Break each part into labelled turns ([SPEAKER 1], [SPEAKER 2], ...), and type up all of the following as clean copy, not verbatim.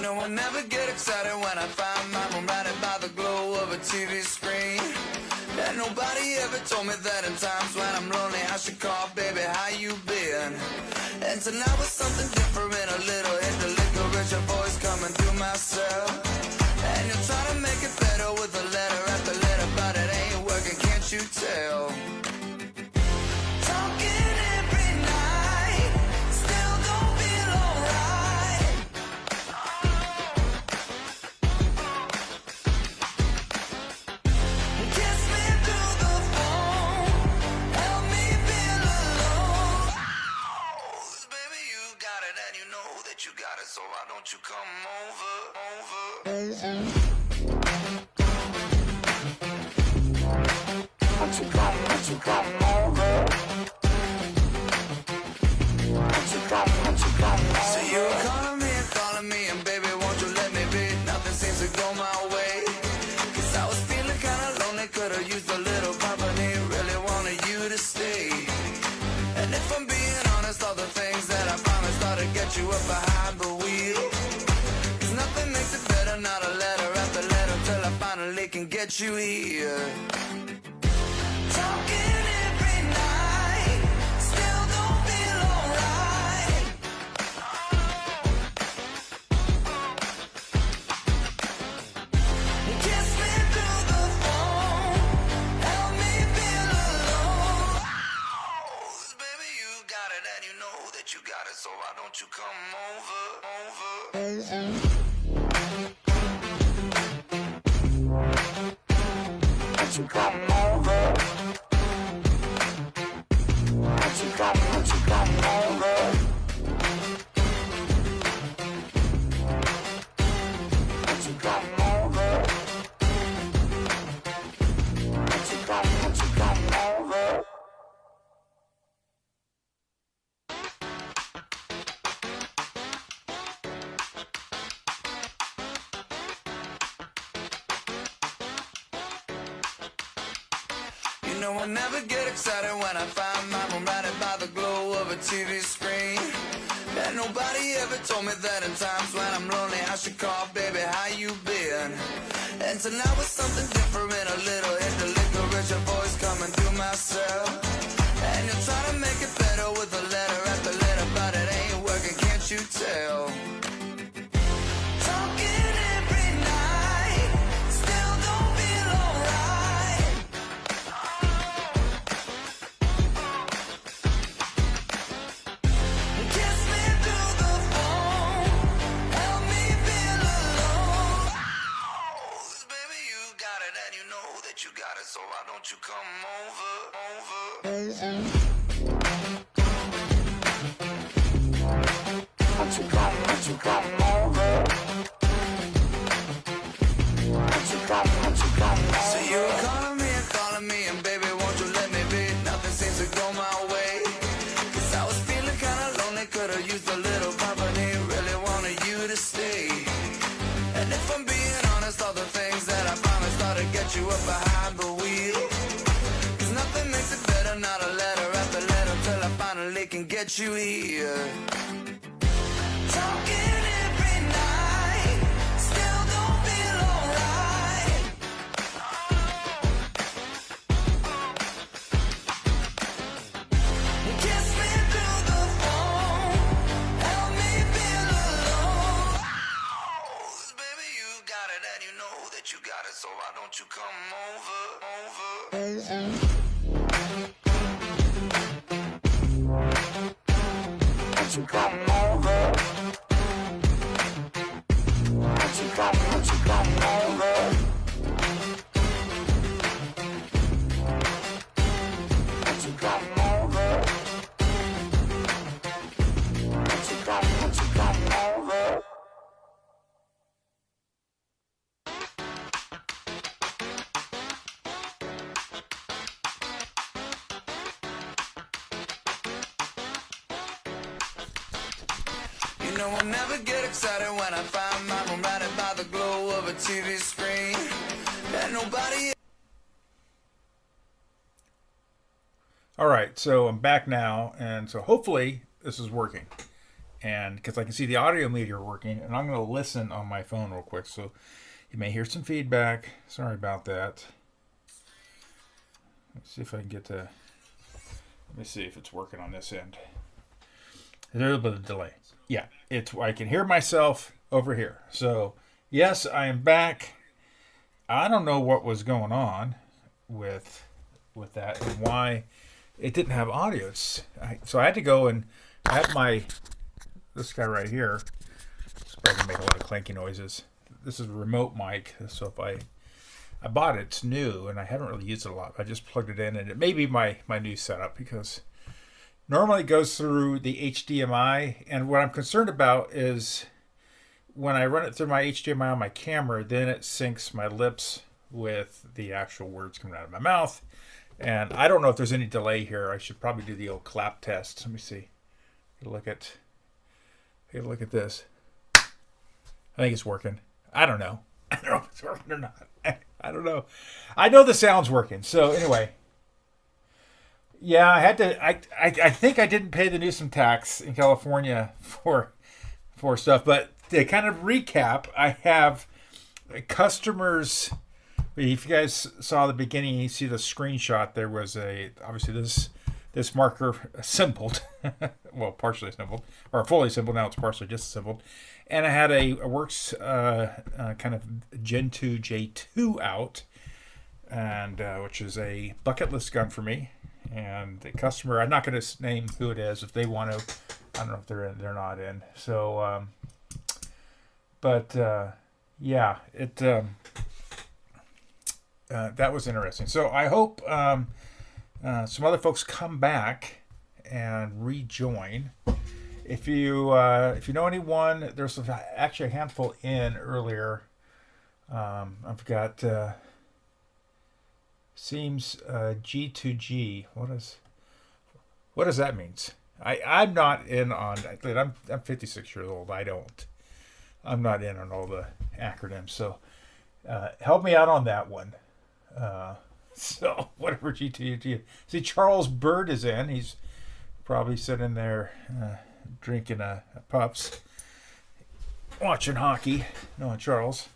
[SPEAKER 1] know I never get excited when I find my room lighted by the glow of a TV screen. And nobody ever told me that in times when I'm lonely I should call, baby, how you been? And tonight was something different, a little hit the licorice, a voice coming through my cell. And you're trying to make it better with a letter after letter, but it ain't working, can't you tell? Talking every night, still don't feel alright. Kiss me through the phone, help me feel alone. Baby, you got it and you know that you got it, so why don't you come over? Won't you come over? Won't you come over? So you're calling me, and baby, won't you let me be? Nothing seems to go my way. 'Cause I was feeling kinda lonely, could've used a little company, really wanted you to stay. And if I'm being honest, all the things that I promised ought to get you up behind the wheel. 'Cause nothing makes it better, not a letter after letter, till I finally can get you here. Talking every night, still don't feel alright. Kiss me through the phone, help me feel alone. Baby, you got it and you know that you got it, so why don't you come over? Won't you come over? Won't you come over? Won't you come over? Won't you come over? You know I never get excited when I find my room lighted by the glow of a TV screen. And nobody ever told me that in times when I'm lonely I should call, baby, how you been? And tonight was something different, a little hit the licorice, a voice coming through my cell. And you're trying to make it better with a letter after letter, but it ain't working, can't you tell? Talking every night, still don't feel alright. Kiss me through the phone, help me feel alone. Baby, you got it and you know that you got it, so why don't you come over? Won't you come over? Won't you come over? So you're calling me, and baby, won't you let me be? Nothing seems to go my way. 'Cause I was feeling kinda lonely, could've used a little company, really wanted you to stay. And if I'm being honest, all the things that I promised ought to get you up behind the wheel. 'Cause nothing makes it better, not a letter after letter, till I finally can get you here. Talking every night, still don't feel alright. Kiss me through the phone, help me feel alone. Baby, you got it and you know that you got it, so why don't you come over? Won't you come over? Won't you come over? Won't you come over? Won't you come over? You know I'll never get excited when I find my room lighted by the glow of a TV screen. And nobody...
[SPEAKER 2] All right, so I'm back now, and so hopefully this is working. and because I can see the audio meter working, and I'm going to listen on my phone real quick. So you may hear some feedback. Sorry about that. Let's see if I can get to. Let me see if it's working on this end. There's a little bit of delay. Yeah, I can hear myself over here. So yes, I am back. I don't know what was going on with that and why it didn't have audio. So I had to go and I have this guy right here. It's probably gonna make a lot of clanky noises. This is a remote mic, so if I bought it, it's new, and I haven't really used it a lot. I just plugged it in, and it may be my new setup because normally it goes through the HDMI, and what I'm concerned about is when I run it through my HDMI on my camera, then it syncs my lips with the actual words coming out of my mouth. And I don't know if there's any delay here. I should probably do the old clap test. Let me see. Take a look at this. I think it's working. I don't know. I don't know if it's working or not. I don't know. I know the sound's working. So anyway, yeah, I had to. I think I didn't pay the Newsom tax in California for stuff. But to kind of recap, I have customers. If you guys saw the beginning, you see the screenshot. There was obviously this marker assembled, well, partially assembled, or fully assembled. Now it's partially disassembled. And I had a Works kind of Gen 2 J2 out, and which is a bucket list gun for me. And the customer, I'm not going to name who it is. If they want to, I don't know if they're in, they're not in. So, yeah, it that was interesting. So I hope some other folks come back and rejoin. If you know anyone, there's actually a handful in earlier. I've got seems G2G. What does that mean? I'm not in on. I'm 56 years old. I'm not in on all the acronyms. So help me out on that one. So whatever G2G. See, Charles Bird is in. He's probably sitting there drinking a pups, watching hockey. No, Charles,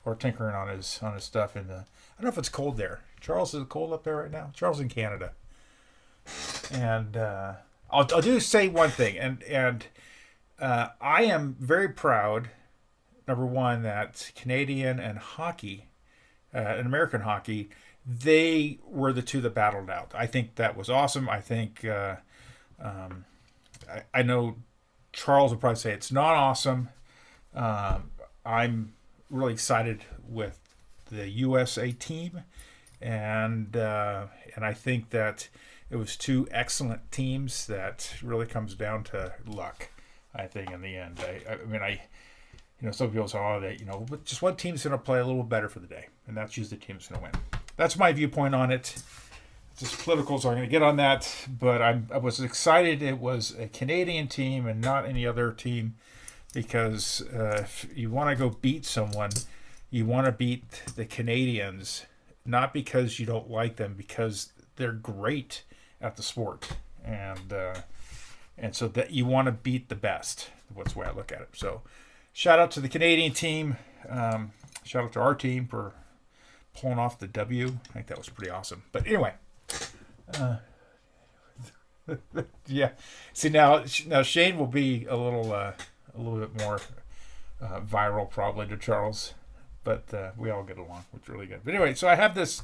[SPEAKER 2] or tinkering on his stuff. I don't know if it's cold there. Charles, is it cold up there right now? Charles in Canada. And I'll just say one thing, and I am very proud. Number one, that Canadian and hockey, and American hockey, they were the two that battled out. I think that was awesome. I think I know Charles would probably say it's not awesome. I'm really excited with the USA team, and I think that it was two excellent teams that really comes down to luck. I think in the end, I mean, some people say, oh, that just one team's going to play a little better for the day, and that's usually the team's going to win. That's my viewpoint on it. It's just political, so I'm going to get on that. But I was excited it was a Canadian team and not any other team, because if you want to go beat someone, you want to beat the Canadians, not because you don't like them, because they're great at the sport, and so that you want to beat the best. That's the way I look at it. So, shout out to the Canadian team. Shout out to our team for pulling off the W. I think that was pretty awesome. But anyway, yeah. See, now Shane will be a little bit more viral probably to Charles, but we all get along, which is really good. But anyway, so I have this.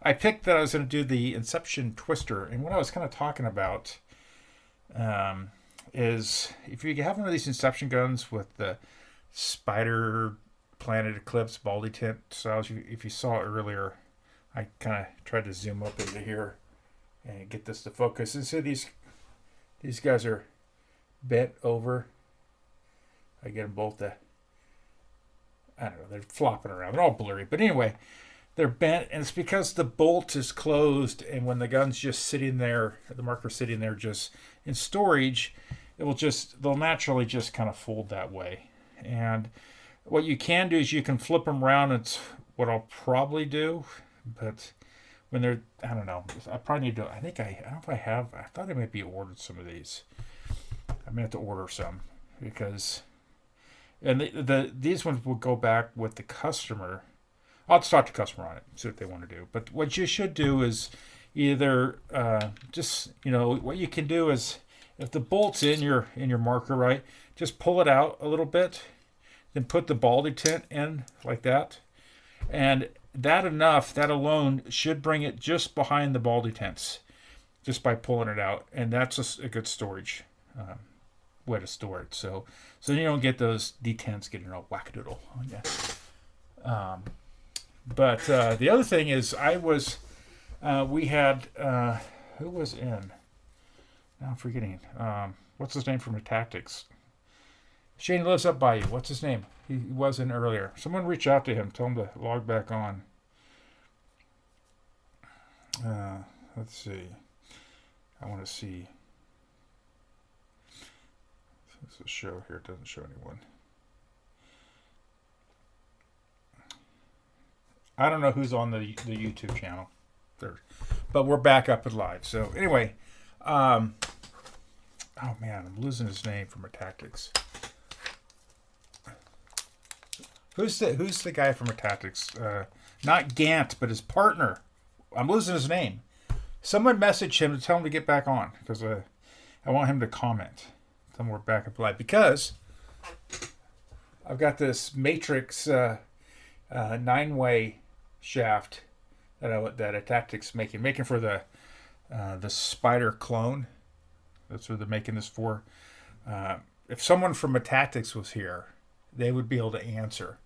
[SPEAKER 2] I picked that I was going to do the Inception Twister, and what I was kind of talking about is if you have one of these Inception guns with the Spider, Planet Eclipse, Baldy tint styles, if you saw it earlier, I kind of tried to zoom up into here and get this to focus. And so these guys are bent over. I get them both to, I don't know, they're flopping around. They're all blurry. But anyway, they're bent, and it's because the bolt is closed, and when the gun's just sitting there, the marker's sitting there just in storage, they'll naturally just kind of fold that way. And what you can do is you can flip them around. It's what I'll probably do, but when they're, I don't know, I probably need to, I don't know if I have, I thought I might be ordered some of these. I may have to order some, because, and these ones will go back with the customer. I'll talk to the customer on it, see what they want to do. But what you should do is either just, what you can do is, if the bolt's in your marker, right, just pull it out a little bit, then put the baldy tint in like that, and that alone should bring it just behind the baldy tints, just by pulling it out, and that's a good storage way to store it. So you don't get those detents getting all wackadoodle on you. But the other thing is, we had who was in? Now I'm forgetting. What's his name from the Tactics? Shane lives up by you. What's his name? He was in earlier. Someone reach out to him. Tell him to log back on. Let's see. I want to see. There's a show here. It doesn't show anyone. I don't know who's on the YouTube channel there, but we're back up and live. So anyway, oh man, I'm losing his name from our Tactics. Who's the guy from our Tactics? Not Gant, but his partner. I'm losing his name. Someone message him to tell him to get back on, because I want him to comment. Tell him we're back up live, because I've got this Matrix 9-way shaft that a Tactics making for the Spider clone. That's what they're making this for. If someone from a Tactics was here, they would be able to answer.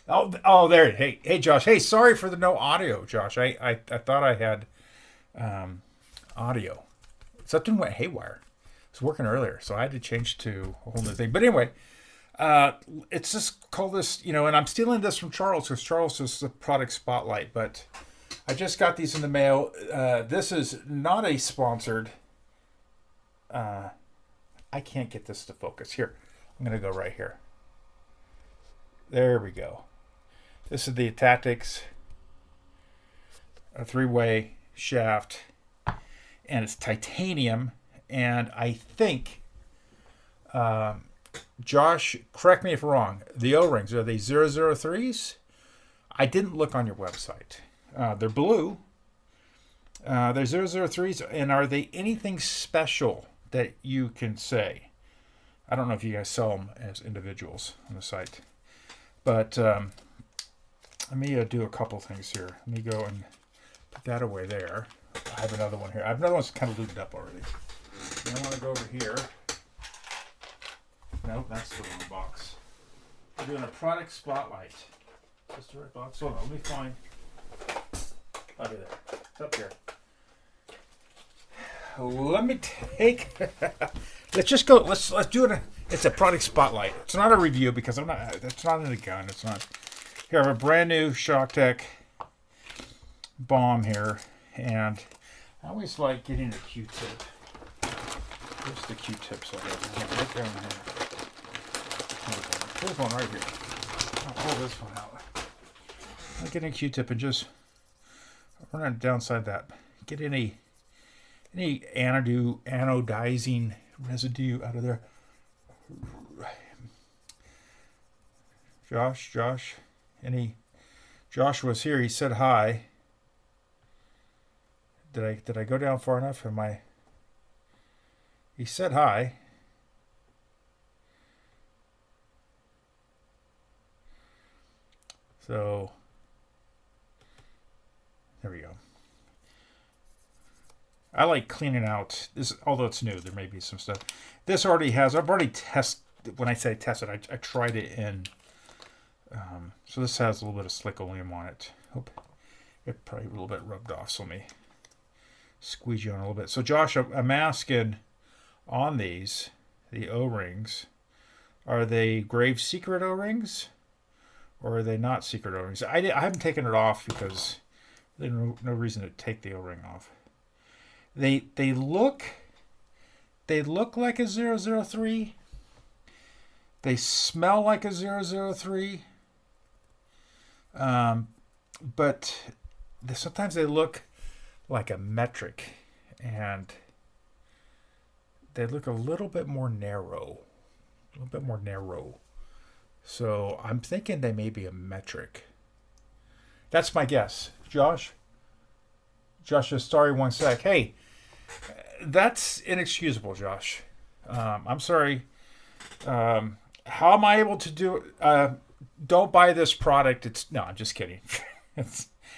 [SPEAKER 2] Oh, there. Hey, Josh. Hey, sorry for the no audio, Josh. I thought I had audio. Something went haywire. It was working earlier, so I had to change to a whole new thing. But anyway, it's just called this, and I'm stealing this from Charles, because Charles is the product spotlight. But I just got these in the mail. This is not a sponsored. I can't get this to focus. Here, I'm going to go right here. There we go. This is the Tactics, a 3-way shaft, and it's titanium. And I think, Josh, correct me if I'm wrong, the O-rings, are they 003s? I didn't look on your website. They're blue. They're 003s, and are they anything special that you can say? I don't know if you guys sell them as individuals on the site. But let me do a couple things here. Let me go and put that away there. I have another one here. I have another one that's kind of lubed up already. And I want to go over here. Nope, that's the wrong box. We're doing a product spotlight. Is this the right box? Hold on, let me find. Oh, there. It's up here. Let me take. Let's just go. Let's do it. It's a product spotlight. It's not a review, because I'm not. It's not in the gun. It's not. Here I have a brand new ShockTech bomb here, and I always like getting a Q-tip. Where's the Q-tips already? Right down here. There's one right here. I'll pull this one out. I'm getting a Q-tip and just run it downside that. Get any anodizing residue out of there. Josh, Josh was here. He said hi. Did I go down far enough? He said hi. So there we go. I like cleaning out this, although it's new. There may be some stuff. This already has. I've already tested. When I say tested, I tried it in. So this has a little bit of slick oleum on it. Hope it probably a little bit rubbed off. So let me squeeze you on a little bit. So Josh, I'm asking on these, the O-rings, are they Grave Secret O-rings, or are they not secret O-rings? I haven't taken it off because there's no reason to take the O-ring off. They look like a 003. They smell like a 003. But sometimes they look like a metric, and they look a little bit more narrow. a little bit more narrow. So I'm thinking they may be a metric. That's my guess. Josh says, sorry, 1 sec. Hey, that's inexcusable, Josh. I'm sorry. How am I able to do it? Don't buy this product. No, I'm just kidding.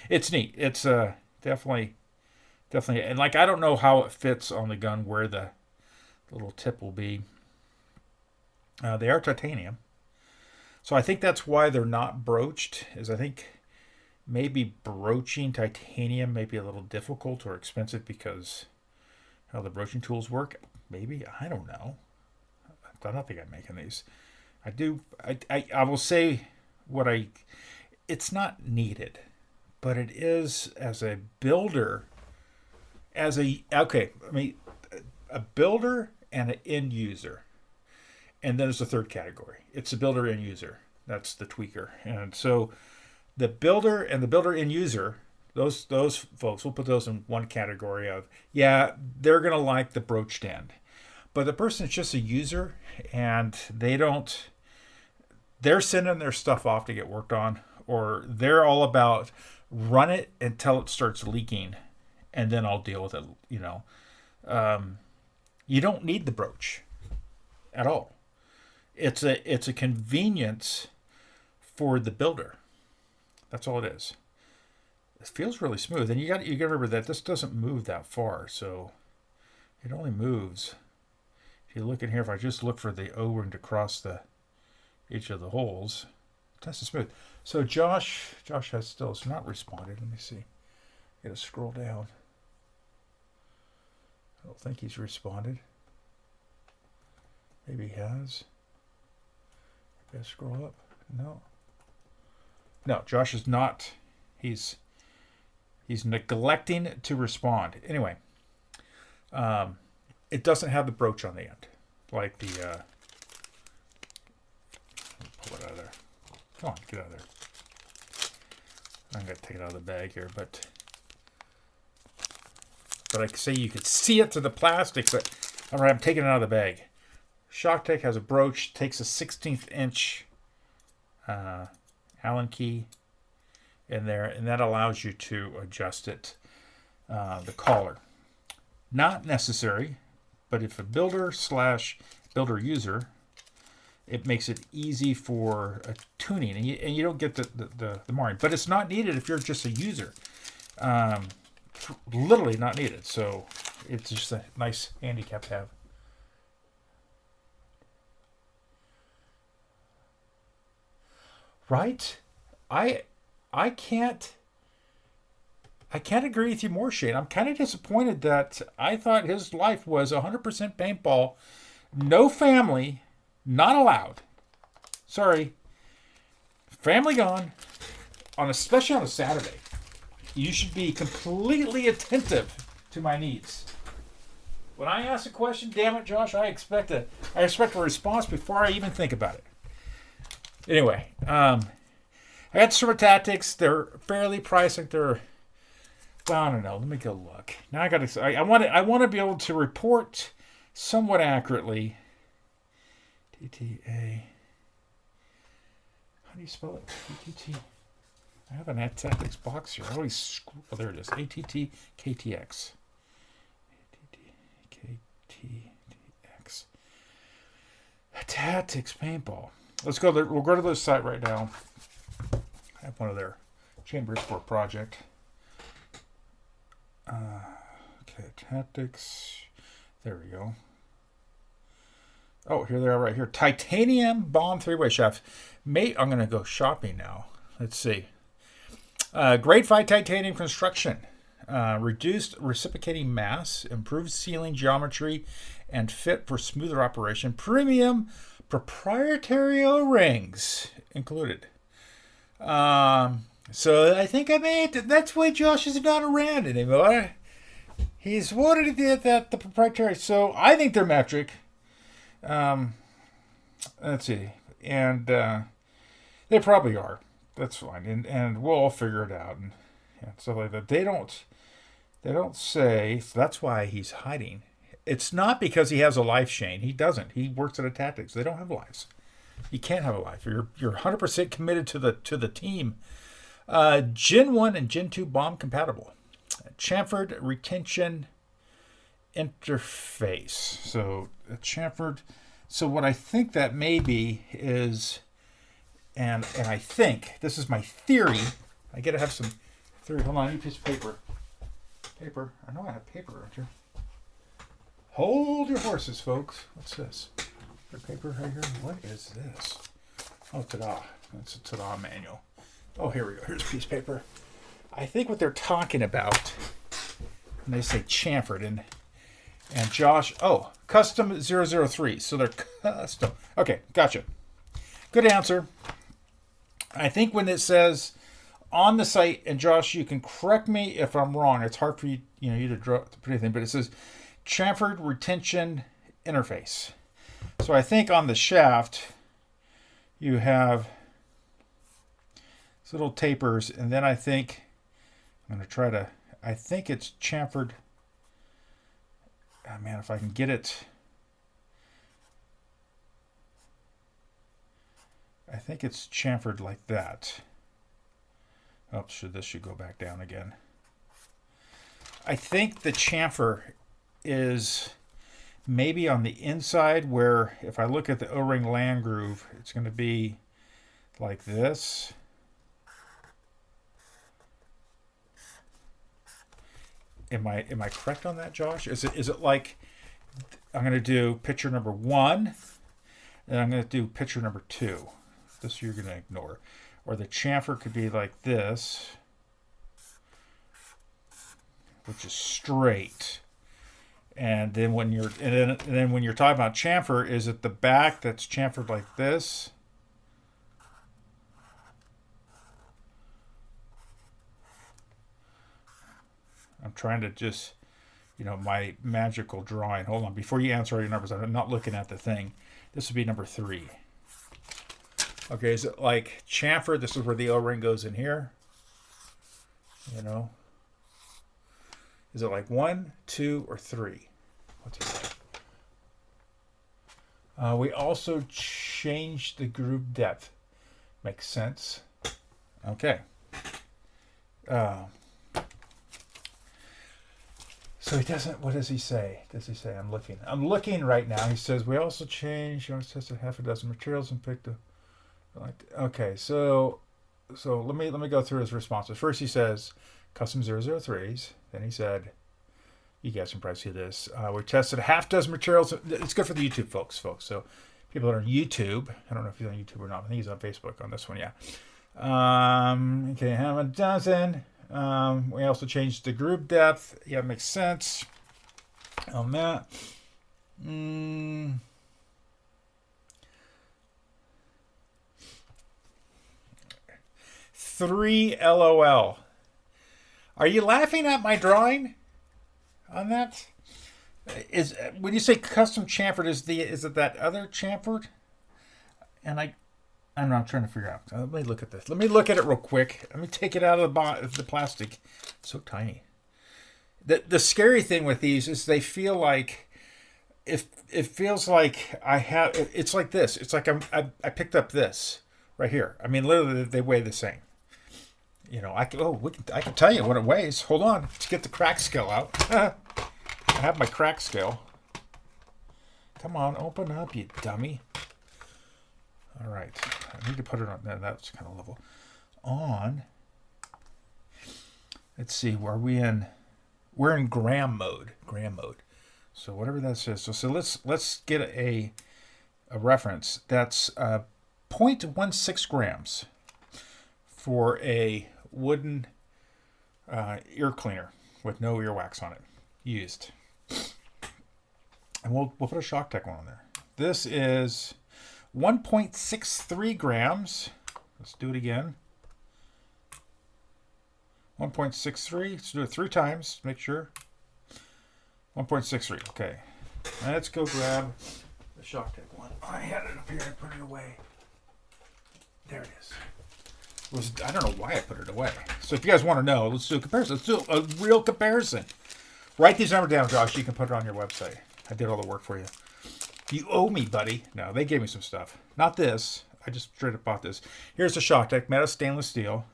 [SPEAKER 2] It's neat. It's definitely, and like I don't know how it fits on the gun, where the little tip will be. They are titanium, so I think that's why they're not broached. Is I think maybe broaching titanium may be a little difficult or expensive because how the broaching tools work. Maybe, I don't know. I don't think I'm making these. I will say it's not needed, but it is as a builder, a builder and an end user. And then there's a third category. It's the builder end user. That's the tweaker. And so the builder and the builder end user, those folks, we'll put those in one category of, yeah, they're going to like the broached end. But the person is just a user, and they're sending their stuff off to get worked on, or they're all about run it until it starts leaking, and then I'll deal with it. You don't need the broach at all. It's a convenience for the builder. That's all it is. It feels really smooth, and you got to remember that this doesn't move that far, so it only moves. If you look in here, if I just look for the O-ring to cross each of the holes, it's nice and smooth. So Josh has still not responded. Let me see. Gotta scroll down. I don't think he's responded. Maybe he has. Gotta scroll up. No, Josh is not. He's neglecting to respond. Anyway, it doesn't have the broach on the end, like the. Pull it out of there. Come on, get out of there. I'm gonna take it out of the bag here, but I can say you could see it through the plastic. So, all right, I'm taking it out of the bag. ShockTech has a broach, takes a 16th inch Allen key in there, and that allows you to adjust it, the collar. Not necessary, but if a builder/builder user, it makes it easy for tuning, and you don't get the marring. But it's not needed if you're just a user. Literally not needed. So it's just a nice handicap to have. Right? I can't agree with you more, Shane. I'm kind of disappointed that I thought his life was 100% paintball, no family, not allowed. Sorry. Family gone, especially on a Saturday. You should be completely attentive to my needs. When I ask a question, damn it, Josh, I expect a response before I even think about it. Anyway, I got the Server Tactics. They're fairly priced. Like they're, well, I don't know. Let me go look. Now I want to be able to report somewhat accurately. TTA. How do you spell it? TTT. I have an Tactics box here. I always screw. Oh, there it is. ATT KTX. ATT KTX. Tactics Paintball. Let's go there. We'll go to the site right now. I have one of their chambers for a project. Okay, Tactics. There we go. Oh, here they are right here. Titanium bomb 3-way shaft. Mate, I'm going to go shopping now. Let's see. Grade 5 titanium construction. Reduced reciprocating mass. Improved sealing geometry and fit for smoother operation. Premium proprietary O-rings included. So I think I made it. That's why Josh is not around anymore. He's wanted to get the proprietary. So I think they're metric. Let's see. And they probably are. That's fine. And we'll all figure it out. And stuff like that. They don't say. So that's why he's hiding. it's not because he has a life, Shane. He doesn't. He works at a tactics. They don't have lives. You can't have a life. You're 100% committed to the team. Gen 1 and Gen 2 bomb compatible. Chamfered retention interface. So chamfered. So what I think that may be is, and I think this is my theory. I gotta have some theory. Hold on, I need a piece of paper. Paper. I know I have paper, aren't you? Hold your horses, folks. What's this? The paper right here. What is this? Oh, ta-da. That's a ta-da manual. Oh, here we go. Here's a piece of paper. I think what they're talking about, and they say chamfered, and Josh, oh, custom 003. So they're custom. Okay, gotcha. Good answer. I think when it says on the site, and Josh, you can correct me if I'm wrong. It's hard for you, you to draw to put anything, but it says chamfered retention interface. So I think on the shaft, you have these little tapers, and then I think I'm going to try to, I think it's chamfered. Oh man, if I can get it. I think it's chamfered like that. Oh, this should go back down again. I think the chamfer is maybe on the inside, where if I look at the O-ring land groove, it's going to be like this. Am I correct on that, Josh? Is it like I'm going to do picture number 1, and I'm going to do picture number 2. This you're going to ignore. Or the chamfer could be like this, which is straight. And then when you're when you're talking about chamfer, is it the back that's chamfered like this? I'm trying to just, my magical drawing. Hold on, before you answer all your numbers, I'm not looking at the thing. This would be number 3. Okay, is it like chamfer? This is where the O-ring goes in here. Is it like 1, 2, or 3? What's it like? We also changed the groove depth. Makes sense. Okay. So he doesn't. What does he say? Does he say? I'm looking right now. He says we also changed. You tested half a dozen materials and picked a. Okay, so let me go through his responses. First, he says custom 003s. Then he said, you guys can probably see this. We tested a half dozen materials. It's good for the YouTube folks. So people that are on YouTube, I don't know if he's on YouTube or not. I think he's on Facebook on this one. Yeah. Okay, half a dozen. We also changed the groove depth. Yeah, it makes sense on that. 3 LOL. Are you laughing at my drawing on that? Is when you say custom chamfered, is it that other chamfered? And I'm not trying to figure out. Let me look at this. Let me look at it real quick. Let me take it out of the plastic. It's so tiny. The scary thing with these is they feel like it feels like it's like this. It's like I picked up this right here. I mean, literally they weigh the same. I can tell you what it weighs. Hold on, let's get the crack scale out. I have my crack scale. Come on, open up, you dummy. All right, I need to put it on. That's kind of level. On. Let's see. We're in gram mode. So whatever that says. So let's get a reference. That's 0.16 grams for a wooden ear cleaner with no earwax on it used. And we'll put a Shock Tech one on there. This is 1.63 grams. Let's do it again. 1.63. Let's do it 3 times. Make sure. 1.63. Okay. Let's go grab the Shock Tech one. I had it up here. I put it away. There it is. I don't know why I put it away. So if you guys want to know, let's do a comparison. Let's do a real comparison. Write these numbers down, Josh. You can put it on your website. I did all the work for you. You owe me, buddy. No, they gave me some stuff. Not this. I just straight up bought this. Here's the shock deck, made of stainless steel.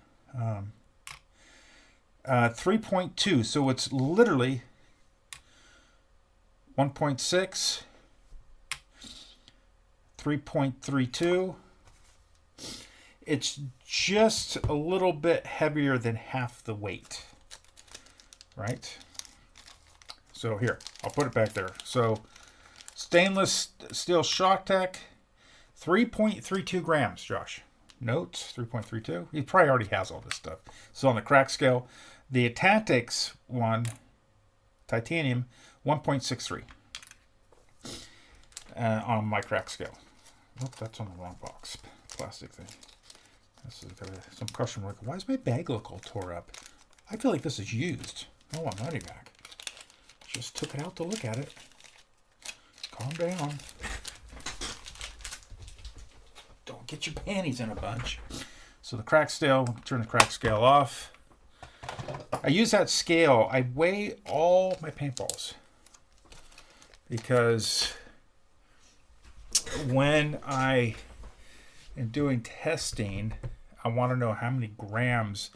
[SPEAKER 2] 3.2, so it's literally 1.6, 3.32. It's just a little bit heavier than half the weight, right? So here, I'll put it back there. So stainless steel shock deck, 3.32 grams, Josh. Notes, 3.32. He probably already has all this stuff. So on the crack scale, the Tactics one, titanium, 1.63 on my crack scale. Oh, that's on the wrong box. Plastic thing. This is some customer like, why does my bag look all tore up? I feel like this is used. I want money back. Just took it out to look at it. Calm down. Don't get your panties in a bunch. So the crack scale, turn the crack scale off. I use that scale. I weigh all my paintballs because when I am doing testing, I want to know how many grams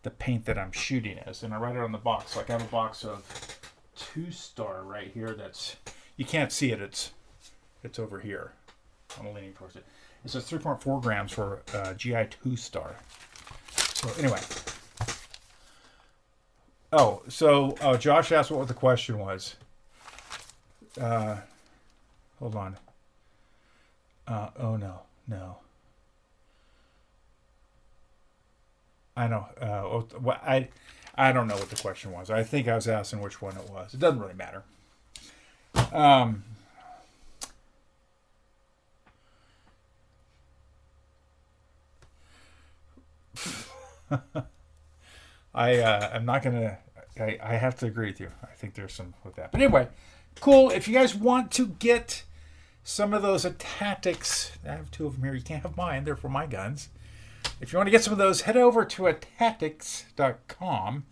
[SPEAKER 2] the paint that I'm shooting is, and I write it on the box. Like I have a box of 2-star right here. That's, you can't see it. It's over here. I'm leaning towards it. It says 3.4 grams for GI 2-star. So anyway. Oh, so Josh asked what the question was. Hold on. Oh no. I know. I don't know what the question was. I think I was asking which one it was. It doesn't really matter. I'm not gonna. I have to agree with you. I think there's some with that. But anyway, cool. If you guys want to get some of those Tactics, I have 2 of them here. You can't have mine. They're for my guns. If you want to get some of those, head over to attactics.com.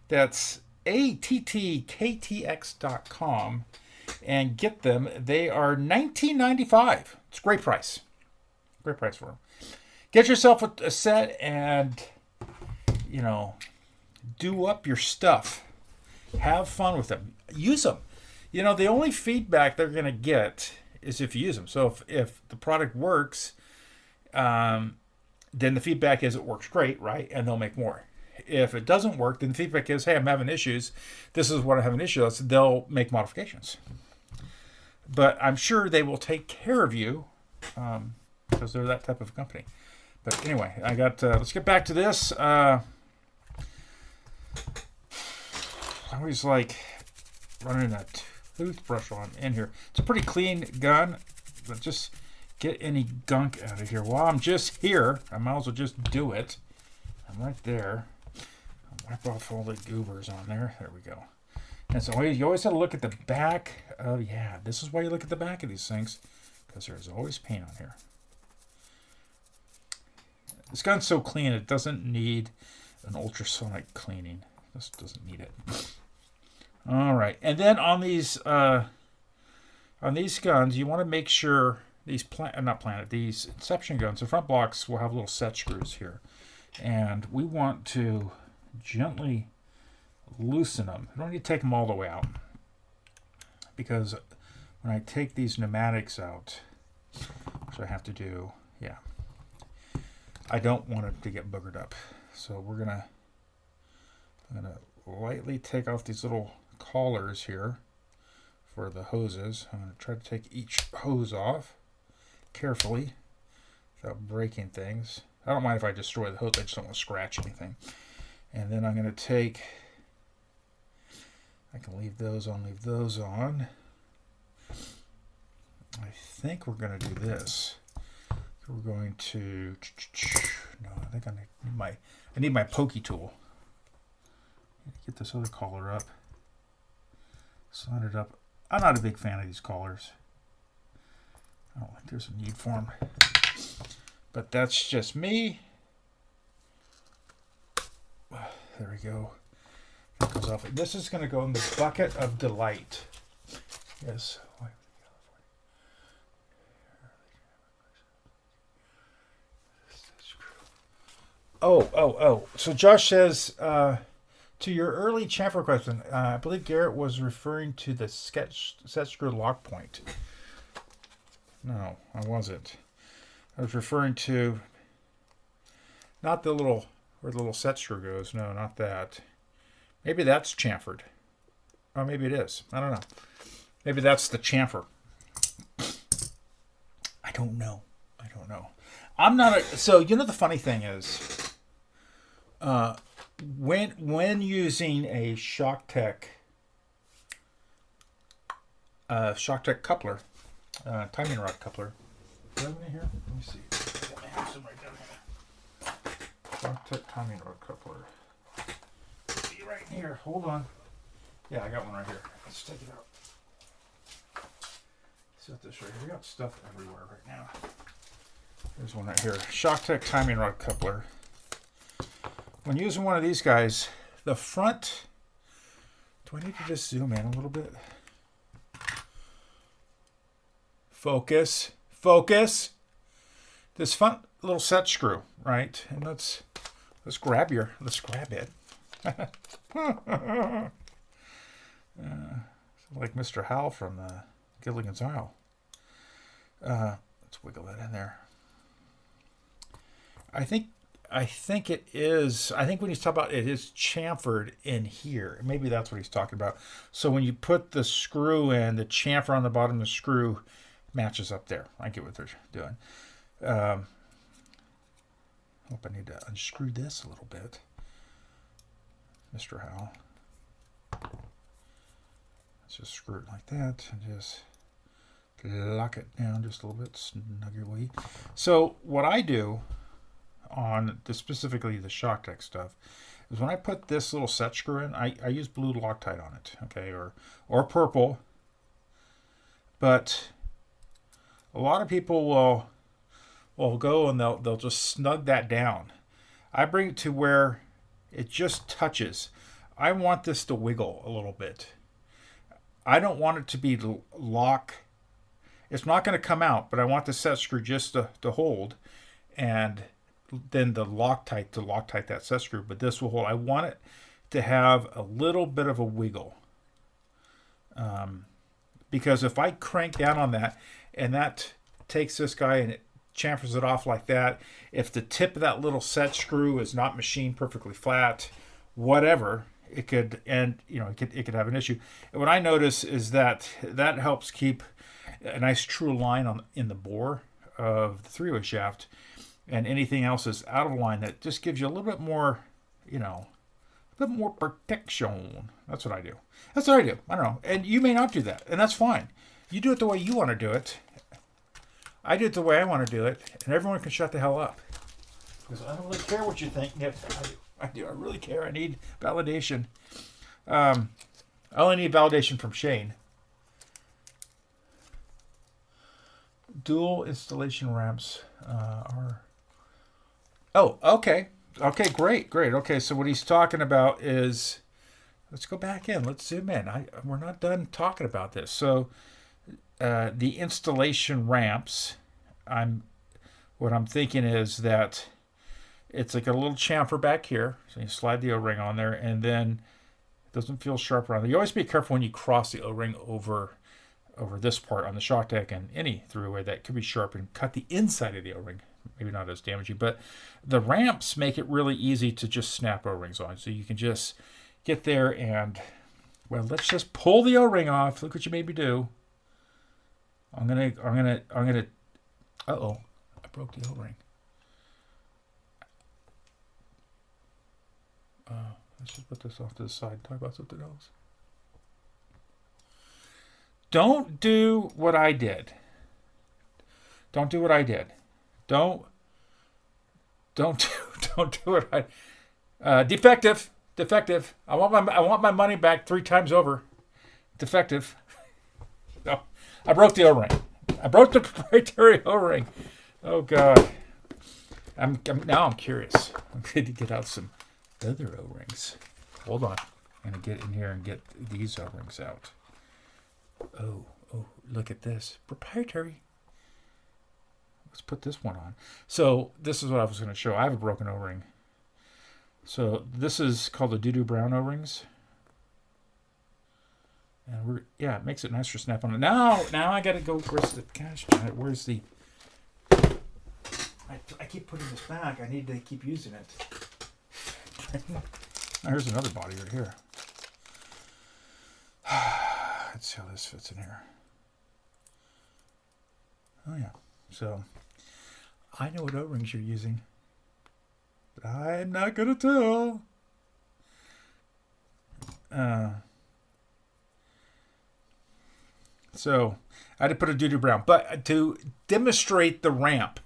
[SPEAKER 2] That's ATTKTX.com and get them. They are $19.95. It's a great price. Great price for them. Get yourself a set and, you know, do up your stuff. Have fun with them. Use them. You know, the only feedback they're going to get is if you use them. So if the product works, then the feedback is it works great, right? And they'll make more. If it doesn't work, then the feedback is, hey, I'm having issues. This is what I'm having issues. They'll make modifications. But I'm sure they will take care of you because they're that type of company. But anyway, I got. Let's get back to this. I always like running a toothbrush on in here. It's a pretty clean gun, but just get any gunk out of here. While I'm just here, I might as well just do it. I'm right there. I'll wipe off all the goobers on there. There we go. And so you always have to look at the back. Oh yeah, this is why you look at the back of these things, because there's always paint on here. This gun's so clean, it doesn't need an ultrasonic cleaning. This doesn't need it. All right, and then on these guns, you want to make sure these these Inception guns, the front blocks will have little set screws here, and we want to gently loosen them. You don't need to take them all the way out, because when I take these pneumatics out, which I have to do, yeah, I don't want it to get boogered up. So I'm gonna lightly take off these little collars here for the hoses. I'm gonna try to take each hose off carefully without breaking things. I don't mind if I destroy the hose, I just don't want to scratch anything. And then I'm gonna take, I can leave those on, leave those on. I think we're gonna do this. We're going to, no, I think I need my pokey tool. Get this other collar up. Slide it up. I'm not a big fan of these collars. I don't think there's a need for them. But that's just me. There we go. That goes off. This is going to go in the bucket of delight. Yes. Oh. So Josh says, to your early chamfer question, I believe Garrett was referring to the set screw lock point. No, I wasn't. I was referring to not the little where the little set screw goes. No, not that. Maybe that's chamfered. Oh, maybe it is. I don't know. Maybe that's the chamfer. I don't know. I'm not a... So, you know, the funny thing is, when using a ShockTech coupler, timing rod coupler. Do I have any here? Let me see. I have some right down here. ShockTech timing rod coupler. See right here. Hold on. Yeah, I got one right here. Let's take it out. Set this right here. We got stuff everywhere right now. There's one right here. ShockTech timing rod coupler. When using one of these guys, the front... Do I need to just zoom in a little bit? Focus. This front little set screw, right? And let's grab it. Like Mr. Hal from Gilligan's Isle. Let's wiggle that in there. I think it is. I think when he's talking about it is chamfered in here. Maybe that's what he's talking about. So when you put the screw in, the chamfer on the bottom of the screw matches up there. I get what they're doing. Hope I need to unscrew this a little bit, Mr. Hal. Let's just screw it like that and just lock it down just a little bit, snugly. So what I do on specifically the ShockTech stuff is when I put this little set screw in, I use blue Loctite on it, okay, or purple. But a lot of people will go and they'll just snug that down. I bring it to where it just touches. I want this to wiggle a little bit. I don't want it to be lock. It's not going to come out, but I want the set screw just to hold, and then the Loctite to Loctite that set screw. But this will hold. I want it to have a little bit of a wiggle, because if I crank down on that and that takes this guy and it chamfers it off like that, if the tip of that little set screw is not machined perfectly flat, whatever, it could it could have an issue. And what I notice is that helps keep a nice true line in the bore of the three-way shaft, and anything else is out of line. That just gives you a little bit more, a bit more protection. That's what I do. I don't know. And you may not do that, and that's fine. You do it the way you want to do it. I do it the way I want to do it, and everyone can shut the hell up. Because I don't really care what you think. Yes, I do. I really care. I need validation. I only need validation from Shane. Dual installation ramps are... Oh, okay. Okay, great. Okay, so what he's talking about is... Let's go back in. Let's zoom in. We're not done talking about this. So... the installation ramps, what I'm thinking is that it's like a little chamfer back here. So you slide the O-ring on there, and then it doesn't feel sharp around there. You always be careful when you cross the O-ring over this part on the ShockTech and any three-way that could be sharp, and cut the inside of the O-ring. Maybe not as damaging, but the ramps make it really easy to just snap O-rings on. So you can just get there and, well, let's just pull the O-ring off. Look what you made me do. I'm gonna. Uh-oh, I broke the O-ring. Let's just put this off to the side and talk about something else. Don't do what I did. Don't do what I did. Don't do what I... defective. I want my money back 3 times over. Defective. No. I broke the O-ring. I broke the proprietary O-ring. Oh God. Now I'm curious. I'm going to get out some other O-rings. Hold on. I'm going to get in here and get these O-rings out. Oh. Oh, look at this. Proprietary. Let's put this one on. So this is what I was going to show. I have a broken O-ring. So this is called the doo-doo brown O-rings. And it makes it nice for snap on it. Now I got to go. Where's the gosh darn it? Where's the? I keep putting this back. I need to keep using it. Here's another body right here. Let's see how this fits in here. Oh yeah. So I know what O-rings you're using, but I'm not gonna tell. So I had to put a doo-doo brown, but to demonstrate the ramp,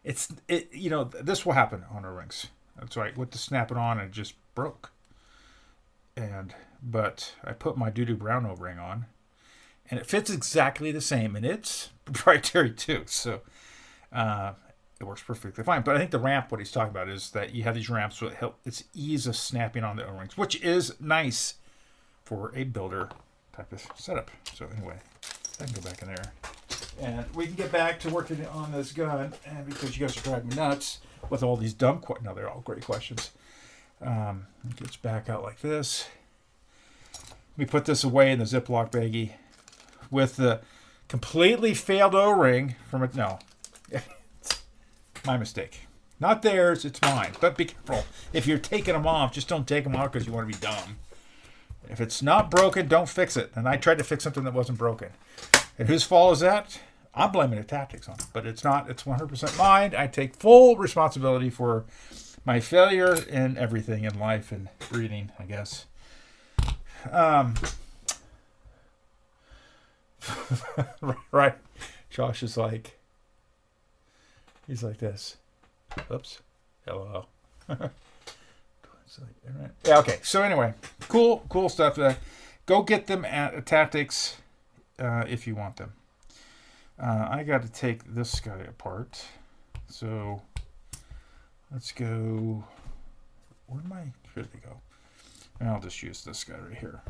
[SPEAKER 2] this will happen on O-rings. That's right. With the snapping on, it just broke. But I put my doo-doo brown O-ring on, and it fits exactly the same, and it's proprietary too. So it works perfectly fine. But I think the ramp, what he's talking about, is that you have these ramps so it's ease of snapping on the O-rings, which is nice for a builder type of setup. So anyway, I can go back in there. And we can get back to working on this gun, and because you guys are driving me nuts with all these dumb questions. No, they're all great questions. It gets back out like this. We put this away in the Ziploc baggie with the completely failed O-ring from it. No, my mistake. Not theirs, it's mine. But be careful. If you're taking them off, just don't take them off because you want to be dumb. If it's not broken, don't fix it. And I tried to fix something that wasn't broken. And whose fault is that? I'm blaming the tactics on it, but it's not. It's 100% mine. I take full responsibility for my failure in everything in life and breeding, I guess. Right. Josh is like, he's like this. Oops. Hello. Yeah, okay. So anyway, cool stuff. Go get them at Tactics if you want them. I got to take this guy apart. So let's go. Where am I? Here they go. And I'll just use this guy right here.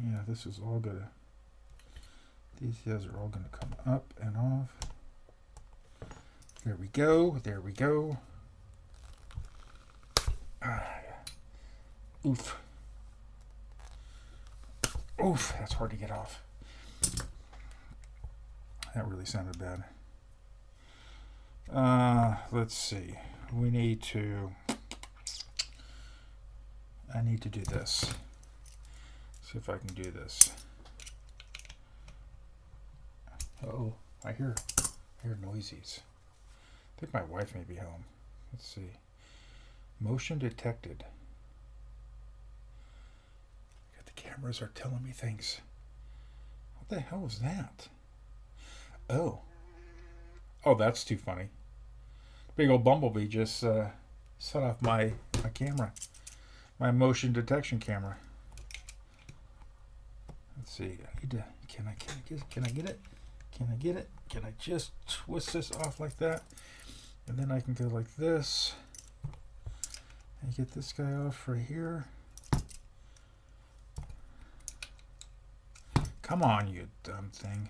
[SPEAKER 2] Yeah, this is all gonna. These guys are all gonna come up and off. There we go. There we go. Oof. Oof, that's hard to get off. That really sounded bad. Let's see. I need to do this. See if I can do this. Uh-oh, I hear noisies. I think my wife may be home. Let's see. Motion detected. The cameras are telling me things. What the hell was that? Oh, that's too funny. Big old bumblebee just set off my camera, my motion detection camera. Let's see. I need to. Can I get it? Can I get it? Can I just twist this off like that, and then I can go like this, and get this guy off right here. Come on, you dumb thing.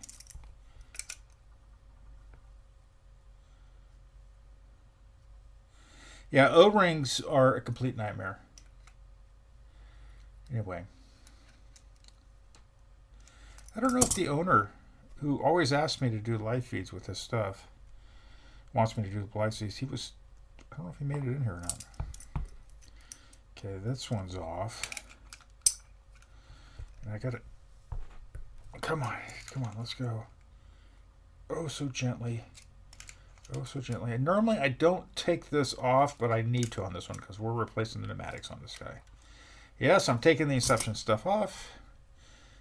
[SPEAKER 2] Yeah, O-rings are a complete nightmare. Anyway. I don't know if the owner, who always asks me to do live feeds with this stuff, wants me to do the live feeds. I don't know if he made it in here or not. Okay, this one's off. And I got it. Come on, let's go. Oh, so gently. Oh, so gently. And normally I don't take this off, but I need to on this one because we're replacing the pneumatics on this guy. Yes, I'm taking the inception stuff off.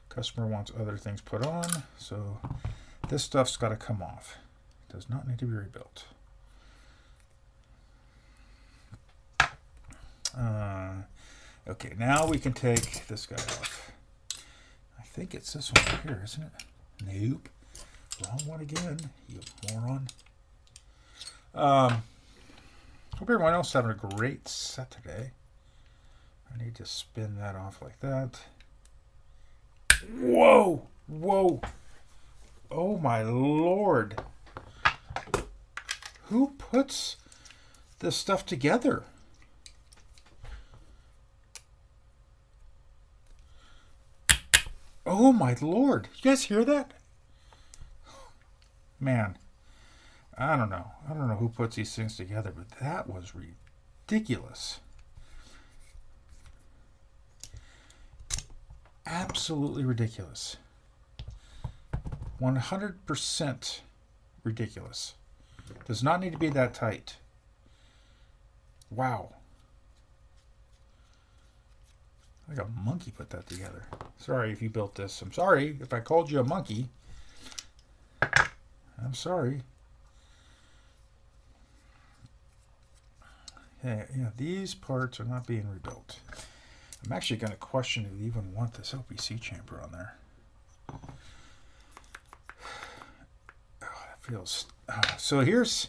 [SPEAKER 2] Customer wants other things put on, so this stuff's got to come off. It does not need to be rebuilt. Okay, now we can take this guy off. I think it's this one right here, isn't it? Nope. Wrong one again, you moron. Hope everyone else is having a great Saturday. I need to spin that off like that. Whoa! Whoa! Oh my Lord! Who puts this stuff together? Oh my Lord! You guys hear that? Man, I don't know. I don't know who puts these things together, but that was ridiculous. Absolutely ridiculous. 100% ridiculous. Does not need to be that tight. Wow. Like a monkey put that together. Sorry if you built this. I'm sorry if I called you a monkey. I'm sorry. Yeah, these parts are not being rebuilt. I'm actually going to question if you even want this LPC chamber on there. Oh, that feels... so here's...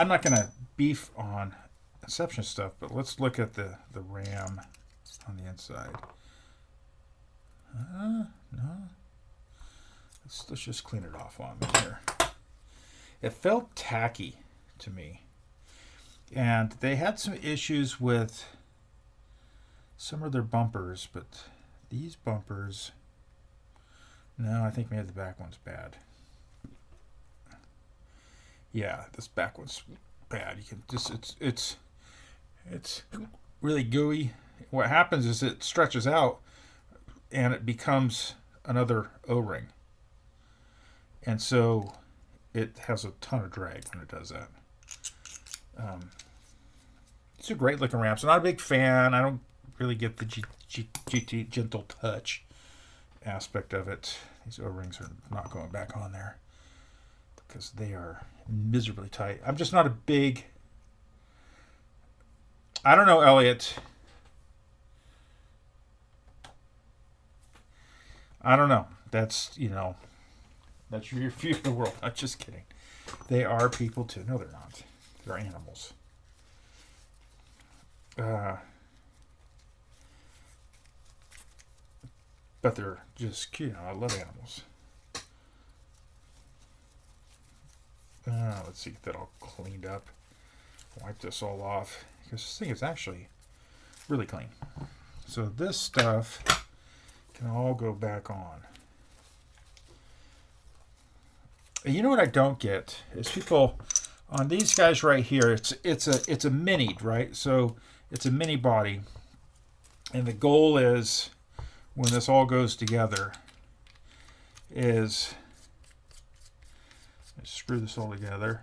[SPEAKER 2] I'm not going to beef on Inception stuff, but let's look at the RAM on the inside. No. Let's just clean it off on me here. It felt tacky to me. And they had some issues with some of their bumpers, but these bumpers, no, I think maybe the back one's bad. Yeah, this back one's bad. You can just it's really gooey. What happens is it stretches out and it becomes another O-ring. And so it has a ton of drag when it does that. It's a great looking ramp. So not a big fan. I don't really get the GT gentle touch aspect of it. These O-rings are not going back on there because they are miserably tight. I'm just not a big... I don't know, Elliot. I don't know. That's, you know, that's your view of the world. I'm just kidding. They are people too. No, they're not. They're animals. But they're just cute. I love animals. Let's see, get that all cleaned up. Wipe this all off. Because this thing is actually really clean. So this stuff can all go back on. And you know what I don't get is people on these guys right here. It's a minied, right? So it's a mini body, and the goal is when this all goes together is screw this all together.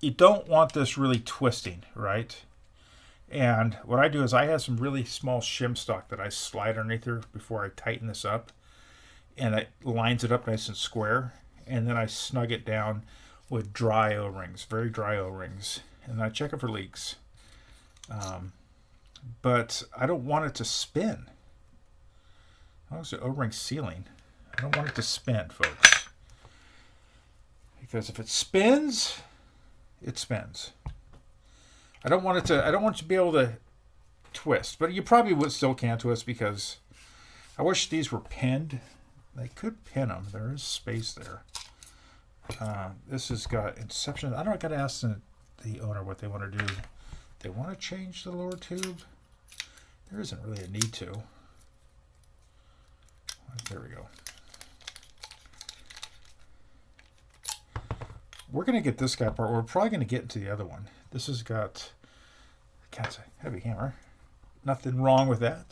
[SPEAKER 2] You don't want this really twisting, right? And what I do is I have some really small shim stock that I slide underneath here before I tighten this up, and it lines it up nice and square, and then I snug it down with dry O-rings, very dry O-rings, and I check it for leaks. But I don't want it to spin. As long as the O-ring sealing, I don't want it to spin, folks. Because if it spins, it spins. I don't want it to. I don't want you to be able to twist, but you probably would still can twist because I wish these were pinned. They could pin them. There is space there. This has got Inception. I don't. Got to ask the owner what they want to do. They want to change the lower tube. There isn't really a need to. There we go. We're going to get this guy apart. We're probably going to get into the other one. This has got, it's a heavy hammer. Nothing wrong with that.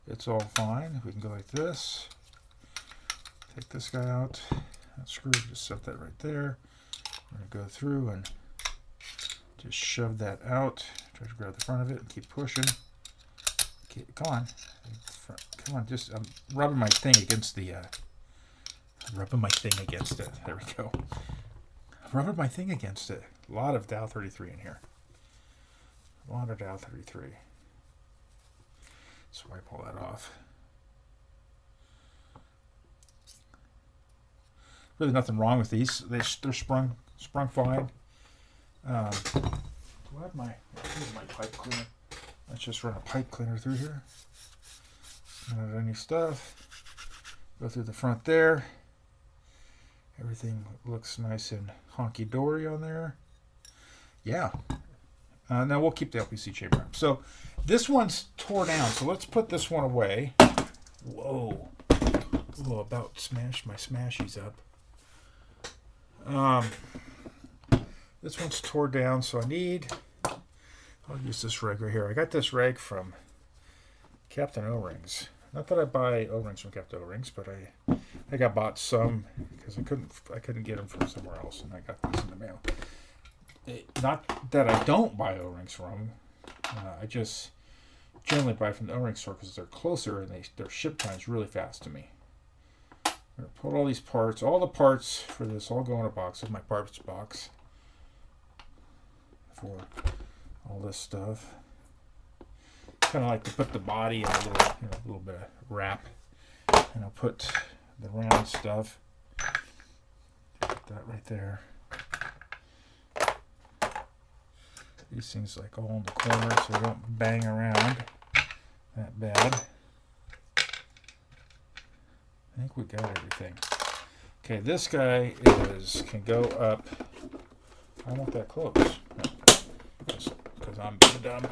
[SPEAKER 2] It's all fine. We can go like this. Take this guy out. That screw, just set that right there. I'm going to go through and just shove that out. Try to grab the front of it and keep pushing. Come on. Come on, just, I'm rubbing my thing against the, rubbing my thing against it. There we go. Rubbing my thing against it. A lot of Dow 33 in here. A lot of Dow 33. So wipe all that off. Really nothing wrong with these. They're sprung fine. Do I have my, here's my pipe cleaner. Let's just run a pipe cleaner through here. Not any stuff. Go through the front there. Everything looks nice and honky-dory on there. Yeah. Now we'll keep the LPC chamber. So this one's tore down. So let's put this one away. Whoa. Oh, about smashed my smashies up. This one's tore down, so I'll use this rag right here. I got this rag from Captain O-Rings. Not that I buy O-Rings from Captain O-Rings, but I got bought some because I couldn't get them from somewhere else, and I got these in the mail. Not that I don't buy O-Rings from. I just generally buy from the O-Ring store because they're closer and their ship time's really fast to me. I'm going to put all these parts, all the parts for this all go in a box. This is my parts box for all this stuff. Kind of like to put the body in a little bit of wrap. And I'll put the round stuff. Put that right there. These things like all in the corner so they don't bang around that bad. I think we got everything. Okay, this guy can go up. I don't want that close. Because I'm dumb.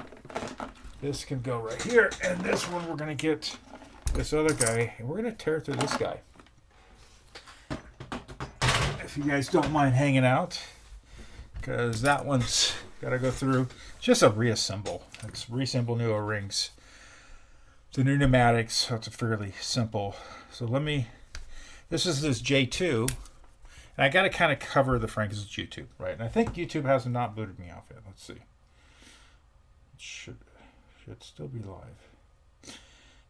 [SPEAKER 2] This can go right here, and this one we're going to get this other guy, and we're going to tear through this guy. If you guys don't mind hanging out, because that one's got to go through. Just a reassemble. It's reassemble new O-rings. The new pneumatics, so it's fairly simple. So this is this J2, and I got to kind of cover the frame because it's YouTube, right? And I think YouTube has not booted me off yet. Let's see. It should still be live.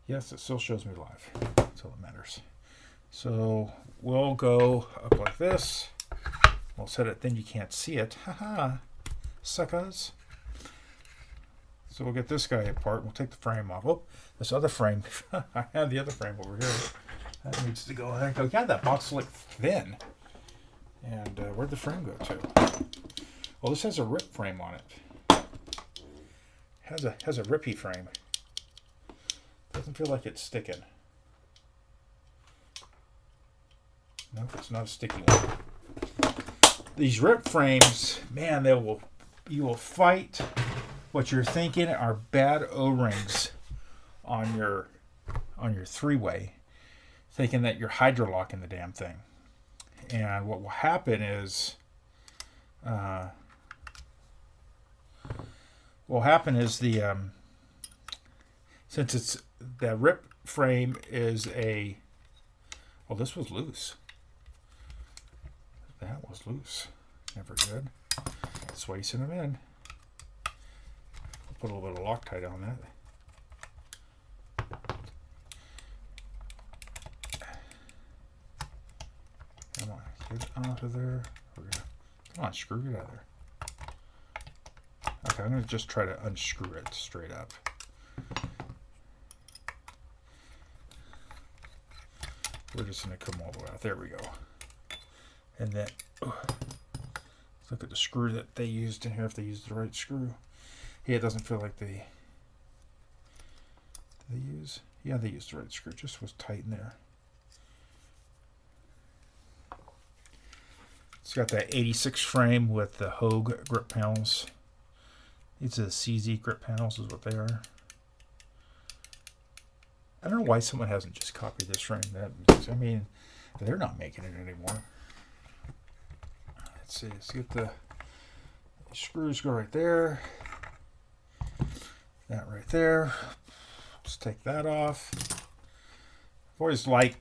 [SPEAKER 2] Yes, it still shows me live. That's all that matters. So we'll go up like this. We'll set it, then you can't see it. Haha, suckers. So we'll get this guy apart. We'll take the frame off. Oh, this other frame. I have the other frame over here. That needs to go there. Oh, God, that box looked thin. And where'd the frame go to? Well, this has a rip frame on it. Has a rippy frame. Doesn't feel like it's sticking. Nope, it's not a sticky one. These rip frames, man, you will fight what you're thinking are bad O-rings on your three-way, thinking that you're hydrolocking the damn thing. And what will happen is since it's the rip frame is well, this was loose. That was loose. Never good. Swacing them in. Put a little bit of Loctite on that. Come on, get it out of there. Come on, screw it out of there. Okay, I'm going to just try to unscrew it straight up. We're just going to come all the way out. There we go. And then, let's look at the screw that they used in here, if they used the right screw. Yeah, it doesn't feel like they use. Yeah, they used the right screw. Just was tight in there. It's got that 86 frame with the Hogue grip panels. These are the CZ grip panels is what they are. I don't know why someone hasn't just copied this frame. I mean, they're not making it anymore. Let's see. Let's get the screws go right there. That right there. Let's take that off. I've always liked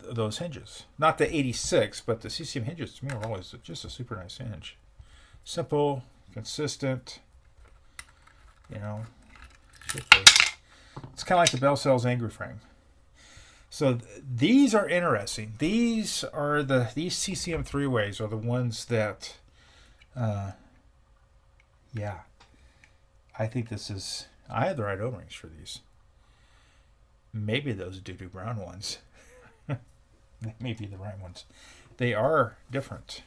[SPEAKER 2] those hinges. Not the 86, but the CCM hinges to me are always just a super nice hinge. Simple, consistent. You know, it's kind of like the Bell Cells Angry Frame. So these are interesting. These CCM 3-ways are the ones that, yeah, I think this is. I have the right O-rings for these. Maybe those doo-doo brown ones. They may be the right ones. They are different.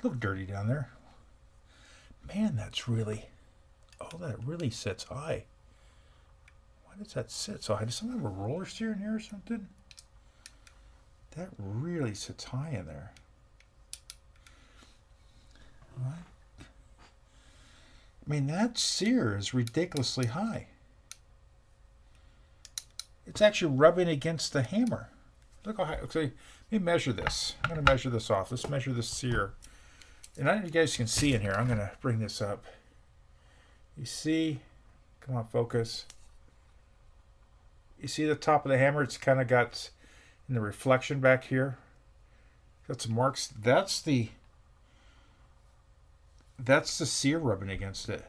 [SPEAKER 2] Look dirty down there. Man, that's really. Oh, that really sits high. Why How does that sit? So does someone have a roller steer in here or something? That really sits high in there. What? I mean, that sear is ridiculously high. It's actually rubbing against the hammer. Look how high. Okay, let me measure this. I'm going to measure this off. Let's measure the sear. And I don't know if you guys can see in here. I'm going to bring this up. You see? Come on, focus. You see the top of the hammer? It's kind of got in the reflection back here. Got some marks. That's the sear rubbing against it.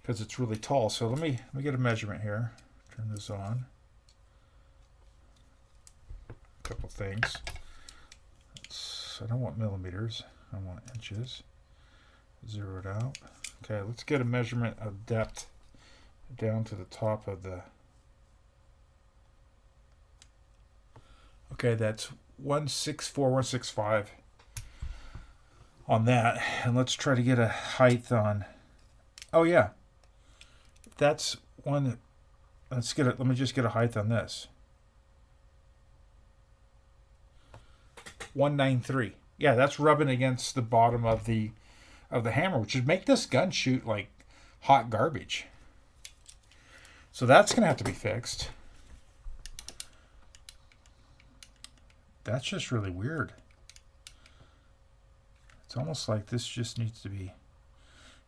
[SPEAKER 2] Because it's really tall. So let me get a measurement here. Turn this on. A couple things. I don't want millimeters. I want inches. Zero it out. Okay, let's get a measurement of depth down to the top of the... Okay, that's 164, 165 on that. And let's try to get a height on... Oh, yeah. That's one... Let's get it. Let me just get a height on this. 193. Yeah, that's rubbing against the bottom of the hammer, which would make this gun shoot like hot garbage. So that's going to have to be fixed. That's just really weird. It's almost like this just needs to be...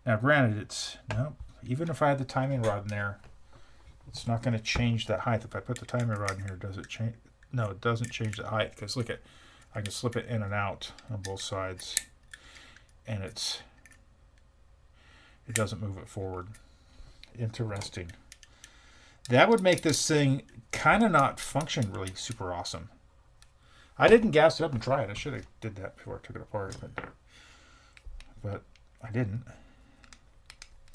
[SPEAKER 2] Now, granted, it's... Nope. Even if I had the timing rod in there, it's not going to change that height. If I put the timing rod in here, does it change? No, it doesn't change the height. Because look at... I can slip it in and out on both sides. And it doesn't move it forward. Interesting. That would make this thing kind of not function really super awesome. I didn't gas it up and try it. I should have did that before I took it apart, but I didn't.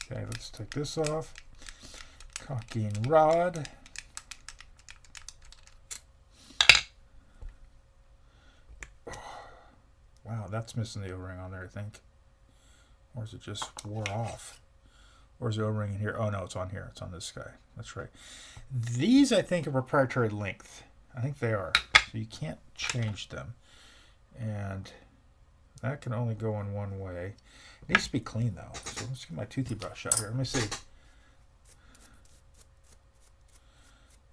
[SPEAKER 2] Okay, let's take this off. Cocking rod. Wow, that's missing the O-ring on there, I think. Or is it just wore off? Or is the O-ring in here? Oh, no, it's on here. It's on this guy. That's right. These, I think, are proprietary length. I think they are. So you can't change them. And that can only go in one way. It needs to be clean, though. So let's get my toothy brush out here. Let me see.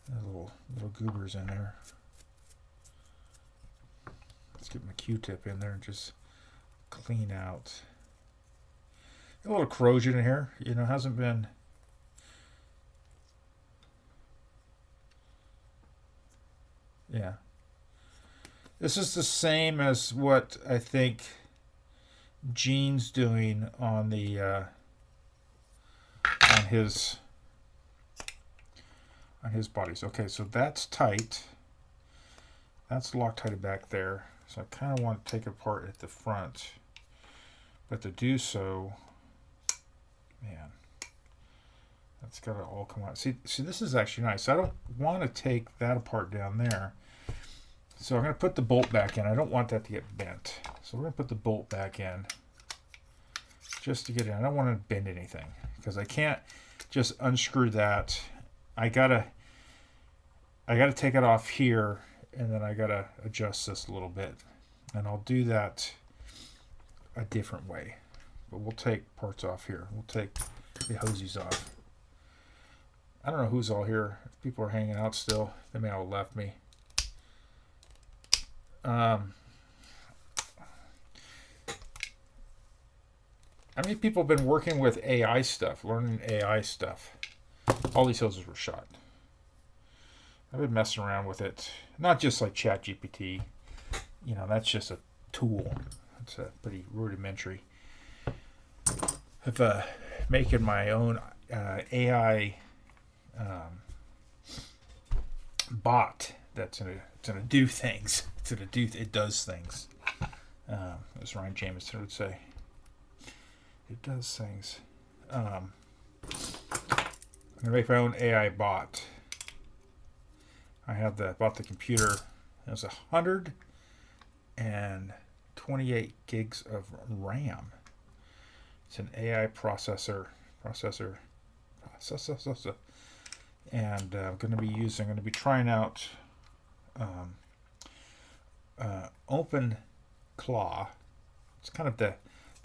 [SPEAKER 2] There's little goobers in there. Let's get my Q-tip in there and just clean out. A little corrosion in here. You know, hasn't been... Yeah. This is the same as what I think Gene's doing on the on his bodies. Okay, so that's tight. That's Loctited back there. So I kind of want to take it apart at the front. But to do so, man, that's got to all come out. See, this is actually nice. I don't want to take that apart down there. So I'm going to put the bolt back in. I don't want that to get bent. So we're going to put the bolt back in just to get in. I don't want to bend anything because I can't just unscrew that. I gotta take it off here, and then I gotta adjust this a little bit, and I'll do that a different way. But we'll take parts off here. We'll take the hosies off. I don't know who's all here. If people are hanging out still, they may have left me. How many people have been working with AI stuff, learning AI stuff? All these hoses were shot. I've been messing around with it. Not just like ChatGPT. You know, that's just a tool. It's a pretty rudimentary. I've making my own AI bot that's gonna do things. It does things. As Ryan Jameson would say. It does things. I'm gonna make my own AI bot. I bought the computer. It was 128 gigs of RAM. It's an AI processor. And I'm going to be trying out Open Claw. It's kind of the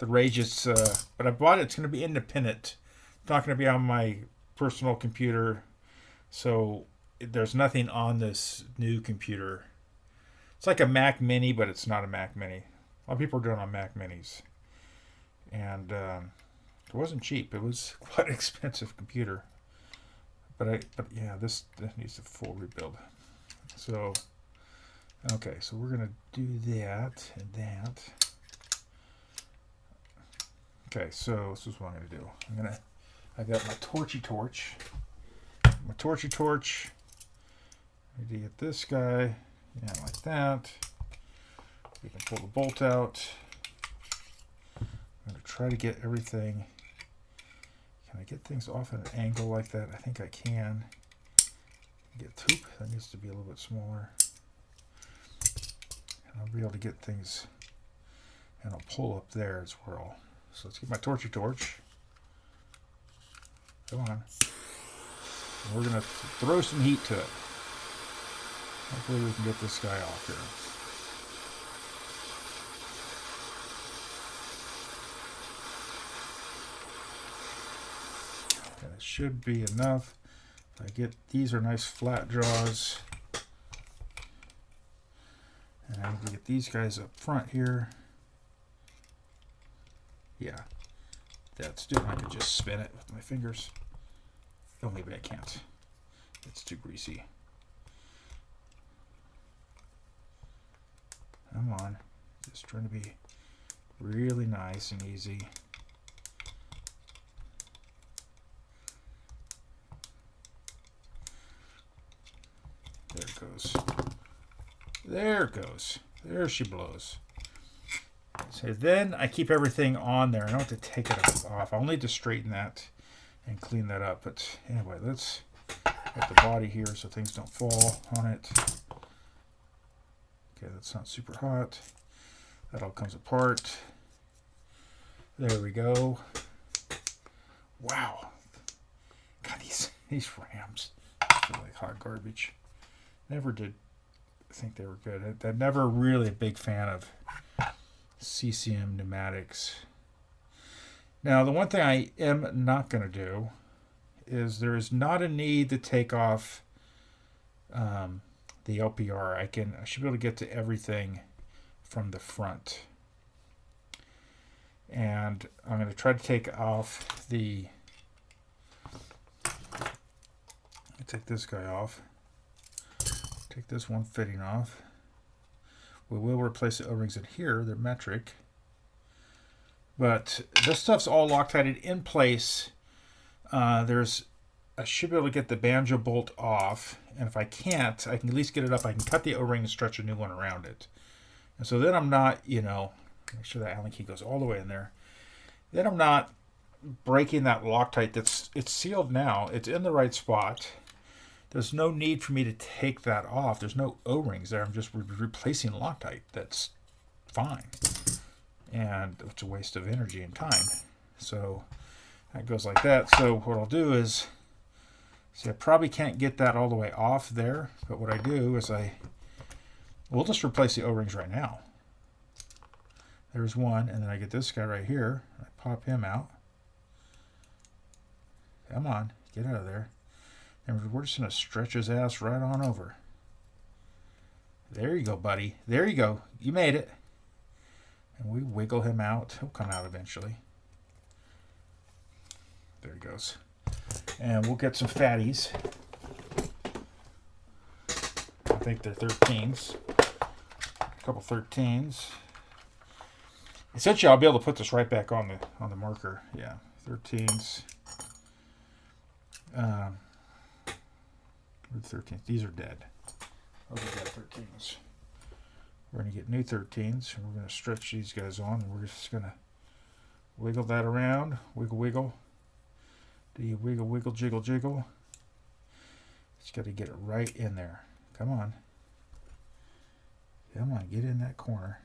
[SPEAKER 2] rageous, but I bought it. It's going to be independent. It's not going to be on my personal computer, so there's nothing on this new computer. It's like a Mac Mini, but it's not a Mac Mini. A lot of people are doing it on Mac Minis, and it wasn't cheap. It was quite an expensive computer. But yeah, this needs a full rebuild. So okay, so we're gonna do that and that. Okay, so this is what I'm gonna do. I got my torchy torch. I need to get this guy, yeah, like that. We can pull the bolt out. I'm gonna try to get everything. Can I get things off at an angle like that? I think I can. That needs to be a little bit smaller. And I'll be able to get things, and I'll pull up there as well. So let's get my torchy torch. Come on. And we're gonna throw some heat to it. Hopefully we can get this guy off here. And it should be enough. If I get, these are nice flat draws. And I need to get these guys up front here. Yeah, that's doing. I could just spin it with my fingers. Oh, maybe I can't. It's too greasy. Come on. Just trying to be really nice and easy. There it goes. There it goes. There she blows. So then I keep everything on there. I don't have to take it off. I'll need to straighten that and clean that up. But anyway, let's get the body here so things don't fall on it. Okay, that's not super hot. That all comes apart. There we go. Wow. God, these Rams feel like hot garbage. Never did think they were good. I'm never really a big fan of CCM pneumatics. Now, the one thing I am not going to do is there is not a need to take off the LPR. I should be able to get to everything from the front. And I'm going to try to take off the... take this guy off. Take this one fitting off. We will replace the O-rings in here. They're metric. But this stuff's all Loctited in place. I should be able to get the banjo bolt off. And if I can't, I can at least get it up. I can cut the O-ring and stretch a new one around it. And so then I'm not, make sure that Allen key goes all the way in there. Then I'm not breaking that Loctite. It's sealed now. It's in the right spot. There's no need for me to take that off. There's no O-rings there. I'm just replacing Loctite. That's fine. And it's a waste of energy and time. So that goes like that. So what I'll do is, see, I probably can't get that all the way off there. But what I do is we'll just replace the O-rings right now. There's one. And then I get this guy right here. I pop him out. Come on. Get out of there. And we're just going to stretch his ass right on over. There you go, buddy. There you go. You made it. And we wiggle him out. He'll come out eventually. There he goes. And we'll get some fatties. I think they're 13s. A couple 13s. Essentially, I'll be able to put this right back on the marker. Yeah, 13s. 13s. These are dead. Those are dead 13s. We're going to get new 13s, and we're going to stretch these guys on. And we're just going to wiggle that around. Wiggle, wiggle. Do you wiggle, wiggle, jiggle, jiggle? Just got to get it right in there. Come on. Come on, get in that corner.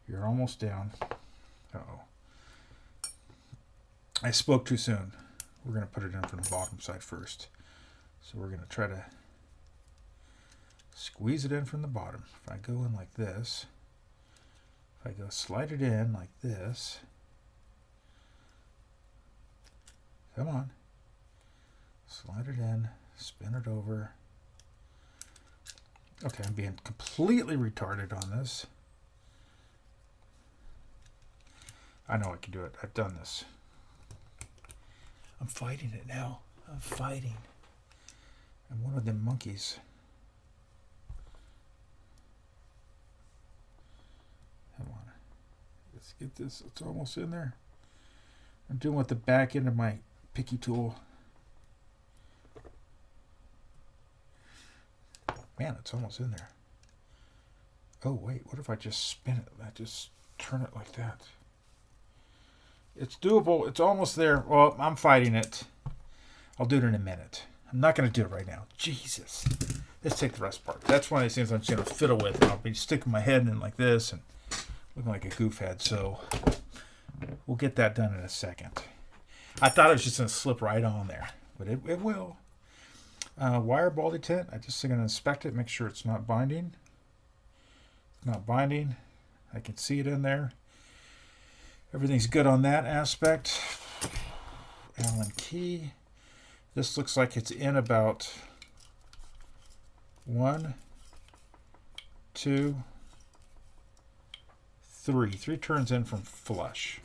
[SPEAKER 2] You're almost down. Uh-oh. I spoke too soon. We're going to put it in from the bottom side first. So we're going to try to squeeze it in from the bottom. If I go in like this, if I go slide it in like this, come on, slide it in, spin it over. Okay, I'm being completely retarded on this. I know I can do it. I've done this. I'm fighting it now. I'm fighting. I'm one of them monkeys. Come on. Let's get this. It's almost in there. I'm doing with the back end of my picky tool. Man, it's almost in there. Oh, wait. What if I just spin it? I just turn it like that. It's doable. It's almost there. Well, I'm fighting it. I'll do it in a minute. I'm not going to do it right now. Jesus. Let's take the rest part. That's one of these things I'm just going to fiddle with. I'll be sticking my head in like this and looking like a goof head. So we'll get that done in a second. I thought it was just going to slip right on there, but it will. Wire baldy tent. I'm just going to inspect it, make sure it's not binding. It's not binding. I can see it in there. Everything's good on that aspect. Allen key. This looks like it's in about 1, 2, 3. 3 turns in from flush.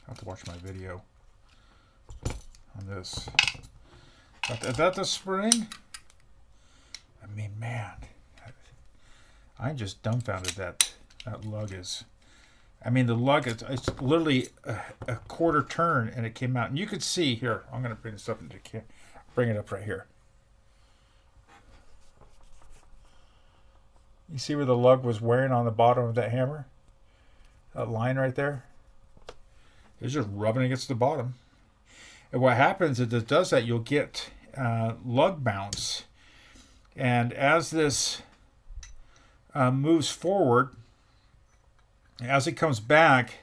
[SPEAKER 2] I have to watch my video on this. Is that the spring? I mean, man, I'm just dumbfounded that lug is. I mean, the lug is it's literally a quarter turn, and it came out. And you could see here. I'm going to bring this up into bring it up right here. You see where the lug was wearing on the bottom of that hammer? That line right there. It's just rubbing against the bottom. And what happens is it does that. You'll get lug bounce, and as this moves forward. As it comes back,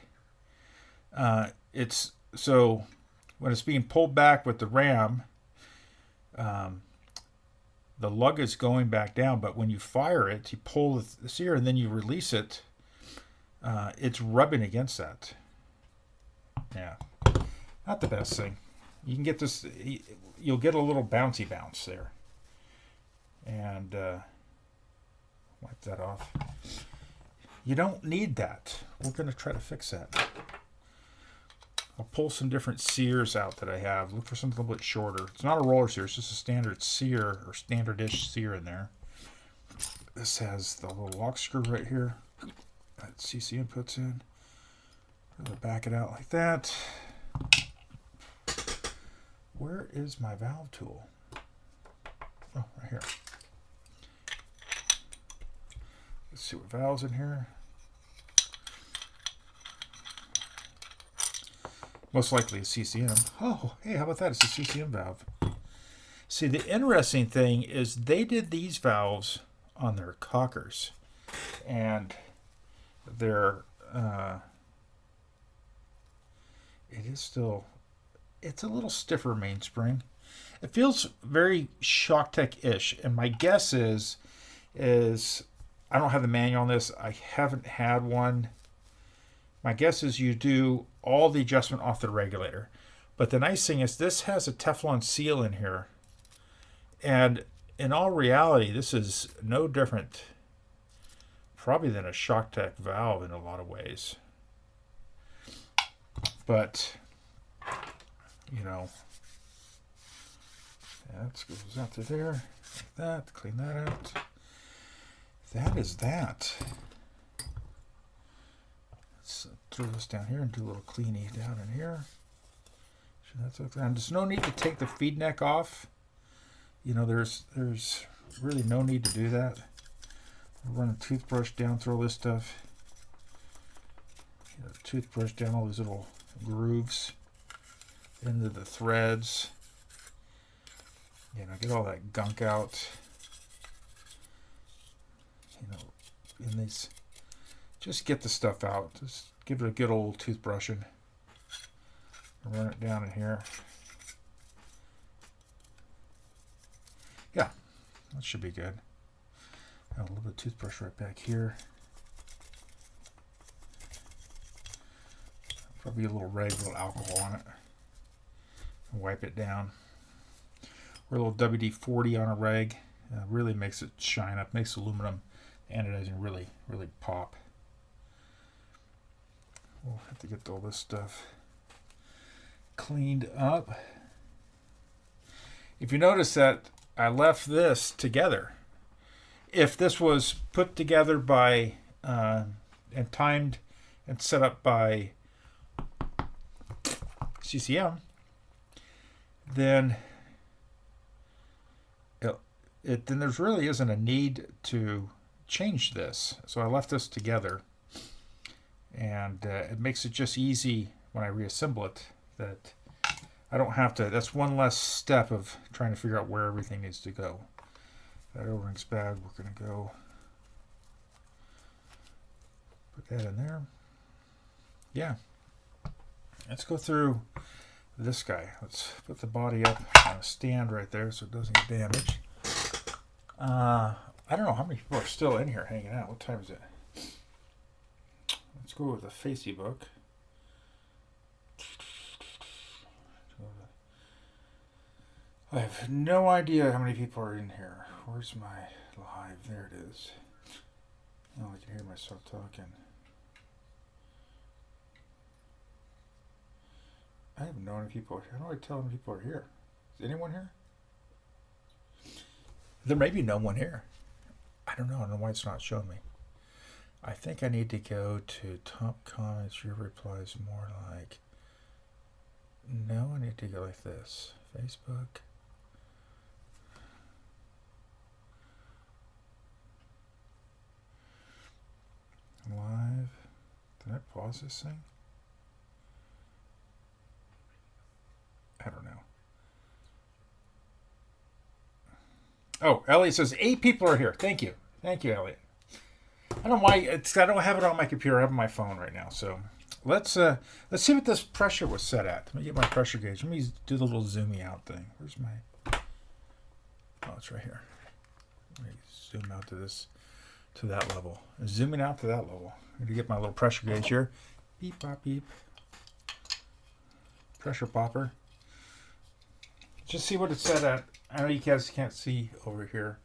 [SPEAKER 2] it's so when it's being pulled back with the ram, the lug is going back down. But when you fire it, you pull the sear and then you release it. It's rubbing against that. Yeah, not the best thing. You can get this. You'll get a little bouncy bounce there, and wipe that off. You don't need that. We're going to try to fix that. I'll pull some different sears out that I have. Look for something a little bit shorter. It's not a roller sear. It's just a standard sear or standard-ish sear in there. This has the little lock screw right here that CCM puts in. I'll back it out like that. Where is my valve tool? Oh, right here. Let's see what valve's in here. Most likely a CCM. Oh, hey, how about that? It's a CCM valve. See, the interesting thing is they did these valves on their cockers. And they're, it is still, it's a little stiffer mainspring. It feels very Shocktech-ish. And my guess is I don't have the manual on this. I haven't had one. My guess is you do all the adjustment off the regulator. But the nice thing is this has a Teflon seal in here. And in all reality, this is no different probably than a Shocktech valve in a lot of ways. But, you know, that goes out to there. Like that. Clean that out. That is that. Let's throw this down here and do a little cleanie down in here. Sure that's okay. And there's no need to take the feed neck off. You know, there's really no need to do that. Run a toothbrush down through all this stuff. You know, toothbrush down all these little grooves into the threads. You know, get all that gunk out. You know, in these, just get the stuff out. Just give it a good old toothbrushing. Run it down in here. That should be good. A little bit of toothbrush right back here. Probably a little rag, a little alcohol on it. And wipe it down. Or a little WD-40 on a rag. Really makes it shine up, makes aluminum anodizing really, really pop. We'll have to get all this stuff cleaned up. If you notice that I left this together, if this was put together by and timed and set up by CCM, then then there really isn't a need to change this. So I left this together, and it makes it just easy when I reassemble it that I don't have to. That's one less step of trying to figure out where everything needs to go. That O-ring's bad. We're going to go put that in there. Yeah. Let's go through this guy. Let's put the body up on a stand right there so it doesn't get damaged. I don't know how many people are still in here hanging out. What time is it? Let's go with the Facey book. I have no idea how many people are in here. Where's my live? There it is. Oh, I can hear myself talking. I have no idea people. How do I tell when people are here? Is anyone here? There may be no one here. I don't know. I don't know why it's not showing me. I think I need to go to top comments. Your replies more like. No, I need to go like this. Facebook. Live. Did I pause this thing? I don't know. Oh, Elliot says 8 people are here. Thank you. Thank you, Elliot. I don't know why I don't have it on my computer. I have it on my phone right now. So let's see what this pressure was set at. Let me get my pressure gauge. Let me do the little zooming out thing. Where's my? Oh, it's right here. Let me zoom out to that level. Zooming out to that level. I'm gonna get my little pressure gauge here. Beep pop beep. Pressure popper. Just see what it's set at. I know you guys can't see over here.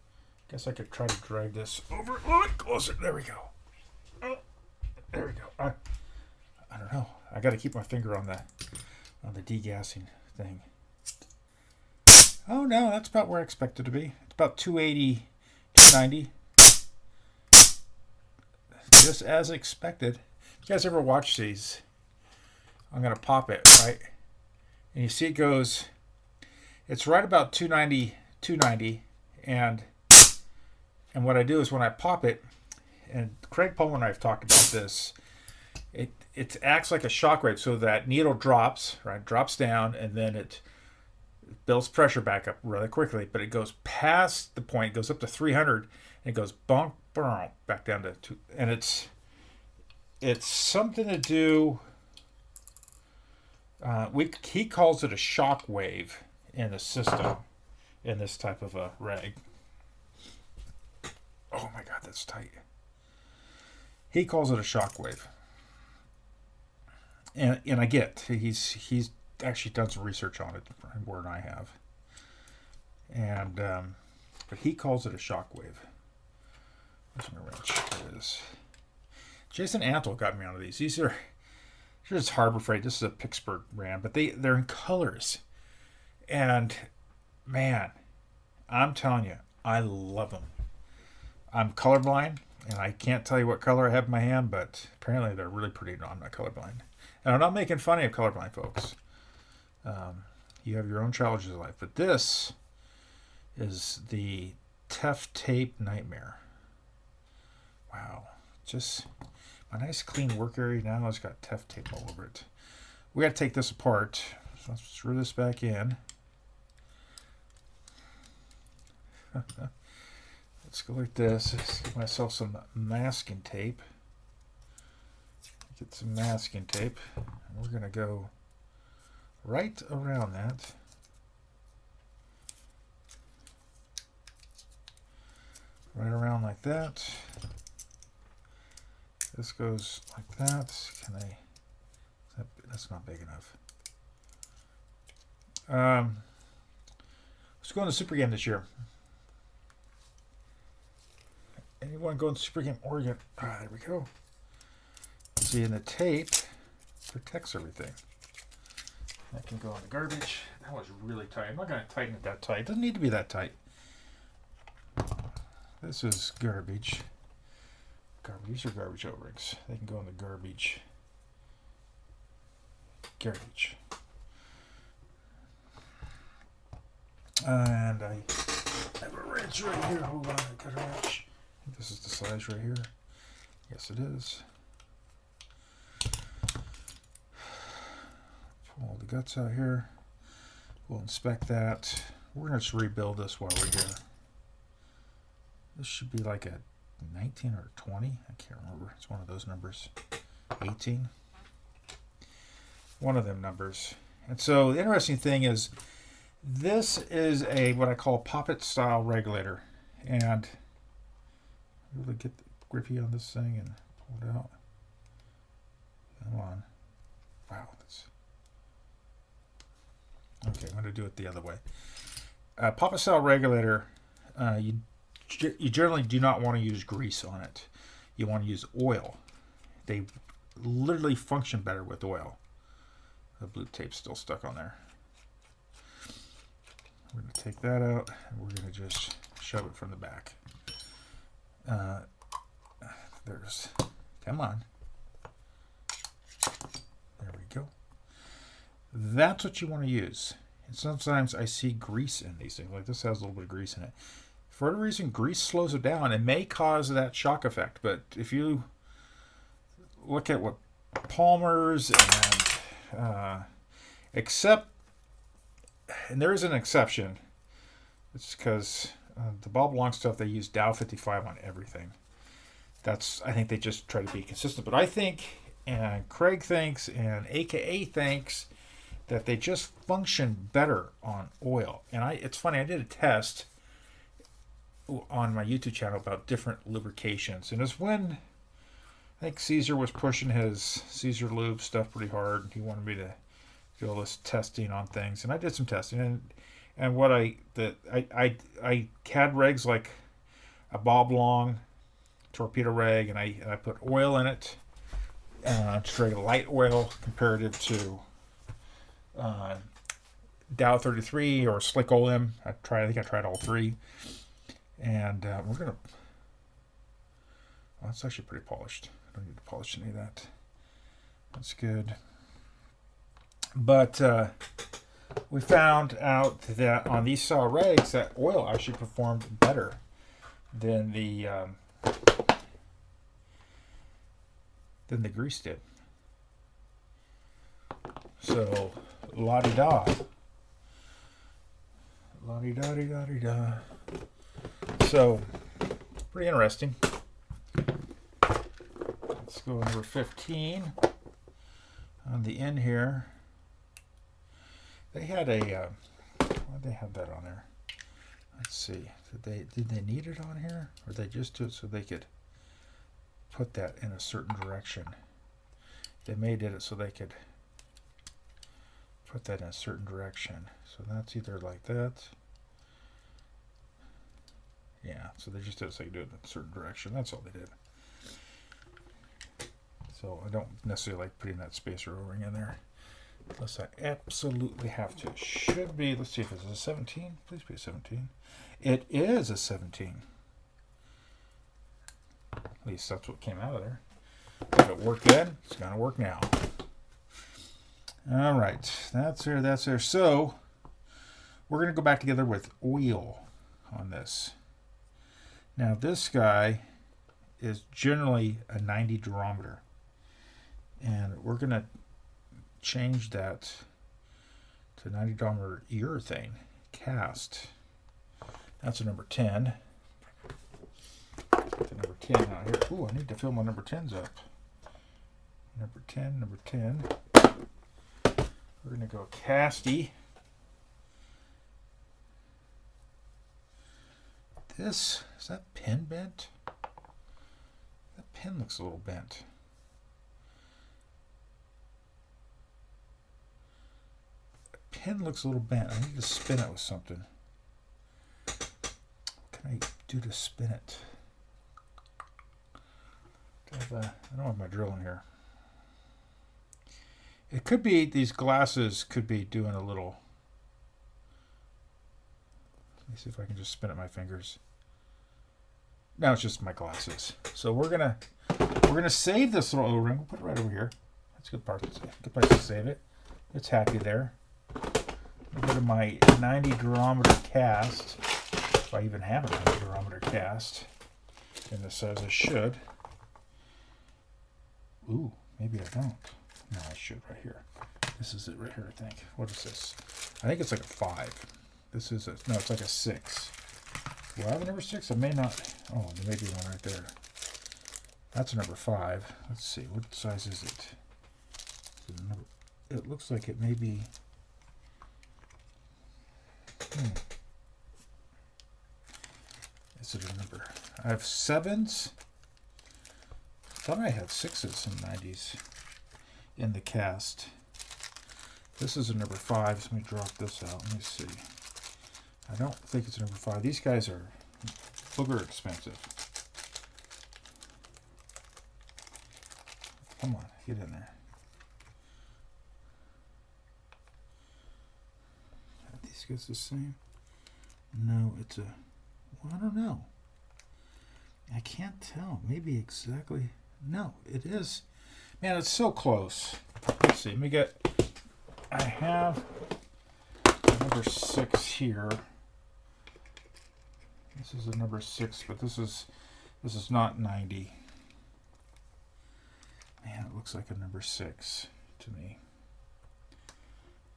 [SPEAKER 2] Guess I could try to drag this over a little bit closer. There we go. Oh, there we go. I don't know. I got to keep my finger on the degassing thing. Oh no, that's about where I expect it to be. It's about 280, 290. Just as expected. You guys ever watch these? I'm gonna pop it, right? And you see it goes. It's right about 290, and what I do is when I pop it, and Craig Pullman and I have talked about this, it acts like a shockwave, so that needle drops, right, drops down, and then it builds pressure back up really quickly, but it goes past the point, goes up to 300, and it goes bonk, bonk, back down to 2, and it's something to do, he calls it a shock wave in the system in this type of a rag. Oh my god, that's tight. He calls it a shockwave, and I get he's actually done some research on it more than I have, and but he calls it a shockwave. Where's my wrench? There it is. Jason Antle got me onto these. These are just Harbor Freight. This is a Pittsburgh brand, but they're in colors. And man, I'm telling you, I love them. I'm colorblind, and I can't tell you what color I have in my hand, but apparently they're really pretty. No, I'm not colorblind. And I'm not making fun of colorblind folks. You have your own challenges in life. But this is the Teff Tape Nightmare. Wow. Just my nice clean work area now has got Teff tape all over it. We got to take this apart. So let's screw this back in. Let's go like this. Let's get myself some masking tape. Get some masking tape. And we're going to go right around that. right around like that. This goes like that. Can I? That's not big enough. Let's go on the Super Game this year. Anyone going to Super Game Oregon? Ah, there we go. See, and the tape protects everything. That can go in the garbage. That was really tight. I'm not going to tighten it that tight. It doesn't need to be that tight. This is garbage. These are garbage O-rings. They can go in the garbage. Garbage. And I have a wrench right here. Hold on, I got a wrench. I think this is the size right here. Yes, it is. Pull all the guts out here. We'll inspect that. We're going to just rebuild this while we're here. This should be like a 19 or 20. I can't remember. It's one of those numbers. 18. One of them numbers. And so the interesting thing is this is a what I call poppet style regulator. And really get the grippy on this thing and pull it out. Come on. Wow. That's okay. I'm going to do it the other way. Poppet style regulator, you generally do not want to use grease on it. You want to use oil. They literally function better with oil. The blue tape's still stuck on there. We're going to take that out and we're going to just shove it from the back. Come on. There we go. That's what you want to use. And sometimes I see grease in these things. Like this has a little bit of grease in it. For whatever reason, grease slows it down and may cause that shock effect. But if you look at what Palmer's and and there is an exception. It's because the Bob Long stuff, they use Dow 55 on everything. I think they just try to be consistent. But I think, and Craig thinks, and AKA thinks, that they just function better on oil. And it's funny, I did a test on my YouTube channel about different lubrications. And it's when I think Caesar was pushing his Caesar lube stuff pretty hard. He wanted me to do all this testing on things. And I did some testing. And what I had regs like a Bob Long torpedo rag, and I put oil in it. Just very light oil comparative to Dow 33 or Slick Olim. I think I tried all three. And we're going to... Well, it's actually pretty polished. I don't need to polish any of that. That's good. But we found out that on these saw rags, that oil actually performed better than the grease did. So, la-di-da. La-di-da-di-da-di-da. So, pretty interesting. Let's go number 15. On the end here, they had a, why'd they have that on there? Let's see. Did they need it on here? Or did they just do it so they could put that in a certain direction? They made it so they could put that in a certain direction. So that's either like that. Yeah, so they just did it so they could do it in a certain direction. That's all they did. So I don't necessarily like putting that spacer O-ring in there. Unless I absolutely have to. Should be, let's see if it's a 17. Please be a 17. It is a 17. At least that's what came out of there. If it worked then, it's going to work now. All right, that's there. So we're going to go back together with oil on this. Now this guy is generally a 90 durometer. And we're going to change that to 90 durometer urethane cast. That's a number 10. The number 10 out here. Ooh, I need to fill my number 10s up. Number 10. We're going to go casty. This, is that pin bent? That pin looks a little bent. The pin looks a little bent. I need to spin it with something. What can I do to spin it? I don't have my drill in here. It could be, these glasses could be doing a little. Let me see if I can just spin it my fingers. No, it's just my glasses. So we're gonna save this little O-ring. We'll put it right over here. That's a good part. Good place to save it. It's happy there. I'll go to my 90 durometer cast. If I even have a 90 durometer cast. And this says I should. Ooh, maybe I don't. No, I should right here. This is it right here, I think. What is this? I think it's like a 5. This is a, no, it's like a 6. Do I have a number 6? I may not. Oh, there may be one right there. That's a number 5. Let's see, what size is it? It looks like it may be. Is it a number? I have 7s. I thought I had 6s and 90s in the cast. This is a number 5. So let me drop this out. Let me see. I don't think it's a number 5. These guys are booger expensive. Come on, get in there. Are these guys the same? No, it's a. Well, I don't know. I can't tell. Maybe exactly. No, it is. Man, it's so close. Let's see. Let me get. I have number 6 here. This is a number 6, but this is not 90. Man, it looks like a number 6 to me.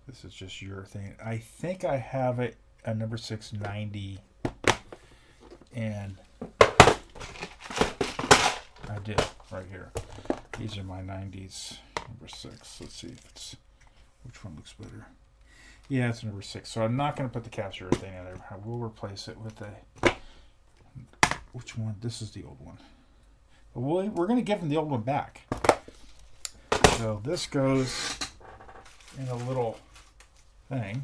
[SPEAKER 2] This is just urethane. I think I have it a number 690, and I did right here. These are my 90s, number 6. Let's see if it's, which one looks better. Yeah, it's number 6. So I'm not going to put the cast urethane in there. I will replace it with a, which one? This is the old one. But we're going to give them the old one back. So this goes in a little thing.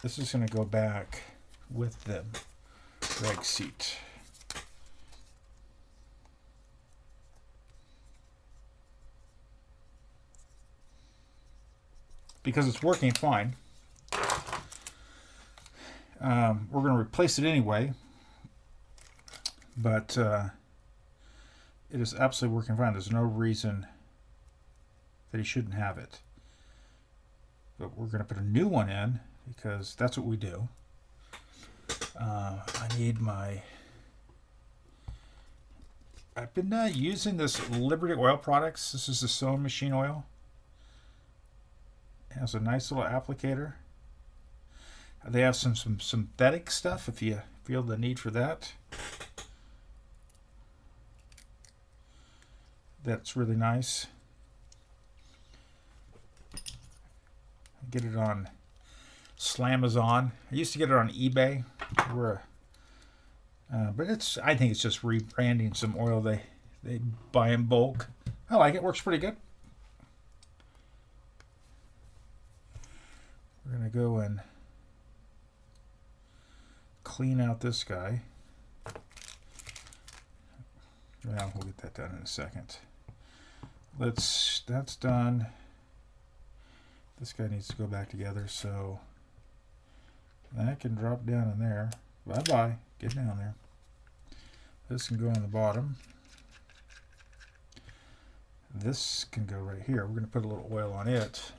[SPEAKER 2] This is going to go back with the drag seat. Because it's working fine. We're going to replace it anyway. But it is absolutely working fine. There's no reason that he shouldn't have it. But we're going to put a new one in because that's what we do. I need my... I've been using this Liberty Oil products. This is the sewing machine oil. It has a nice little applicator. They have some synthetic stuff if you feel the need for that. That's really nice. Get it on Slamazon. I used to get it on eBay. But I think it's just rebranding some oil they buy in bulk. I like it. Works pretty good. We're going to go and clean out this guy. Well, we'll get that done in a second. That's done. This guy needs to go back together, so that can drop down in there. Bye-bye. Get down there. This can go on the bottom. This can go right here. We're going to put a little oil on it.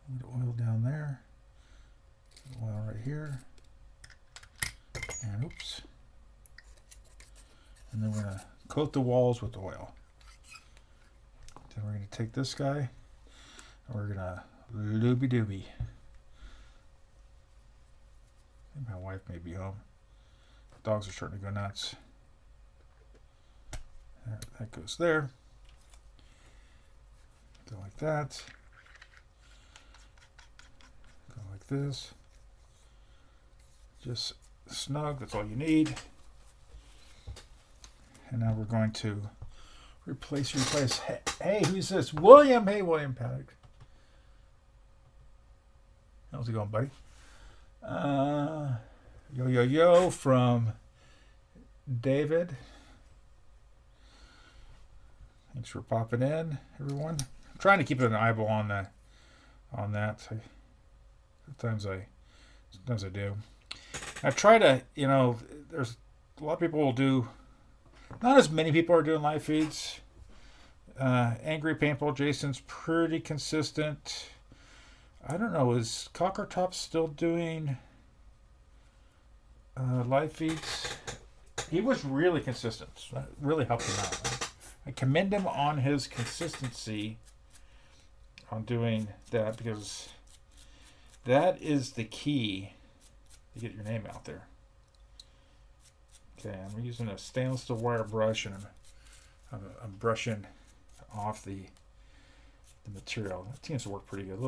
[SPEAKER 2] A little oil down there. Oil right here. And oops. And then we're going to coat the walls with oil. Then we're going to take this guy and we're going to looby-dooby. I think my wife may be home. Dogs are starting to go nuts. That goes there. Go like that. this. Just snug, that's all you need. And now we're going to replace. Hey, who's this? William. Hey, William Powlack. How's it going, buddy? Yo from David. Thanks for popping in, everyone. I'm trying to keep an eyeball on that. Sometimes I do. I try to, there's a lot of people will do. Not as many people are doing live feeds. Angry Paintball Jason's pretty consistent. I don't know, is Cocker Top still doing live feeds? He was really consistent. So that really helped him out. I commend him on his consistency on doing that, because that is the key to get your name out there. Okay, I'm using a stainless steel wire brush, and I'm brushing off the material. That seems to work pretty good.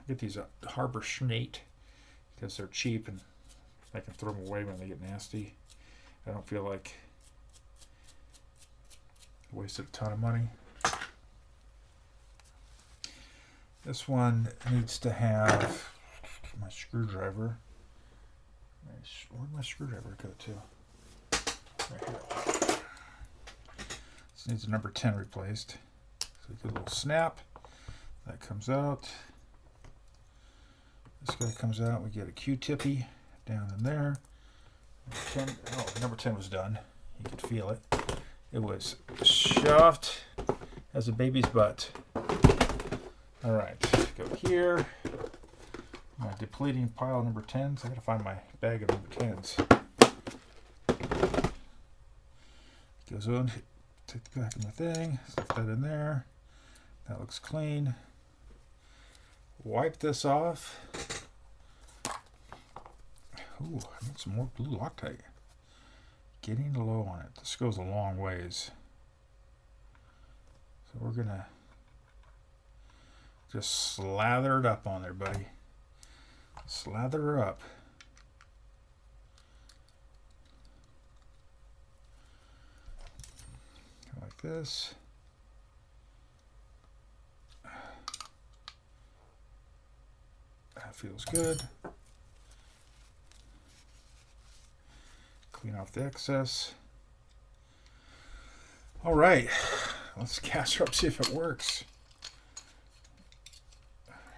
[SPEAKER 2] Get these Harbor Schnate because they're cheap and I can throw them away when they get nasty. I don't feel like I wasted a ton of money. This one needs to have my screwdriver. Where'd my screwdriver go to? Right here. This needs a number 10 replaced. So we get a little snap. That comes out. This guy comes out. We get a Q-tippy down in there. Number 10 was done. You could feel it. It was soft as a baby's butt. All right, go here. My depleting pile of number 10s. I gotta find my bag of number 10s. Goes on. Take the back of my thing. Stuff that in there. That looks clean. Wipe this off. Ooh, I need some more blue Loctite. Getting low on it. This goes a long ways. So we're gonna just slather it up on there, buddy. Slather her up. Like this. That feels good. Clean off the excess. All right, let's cast her up, see if it works.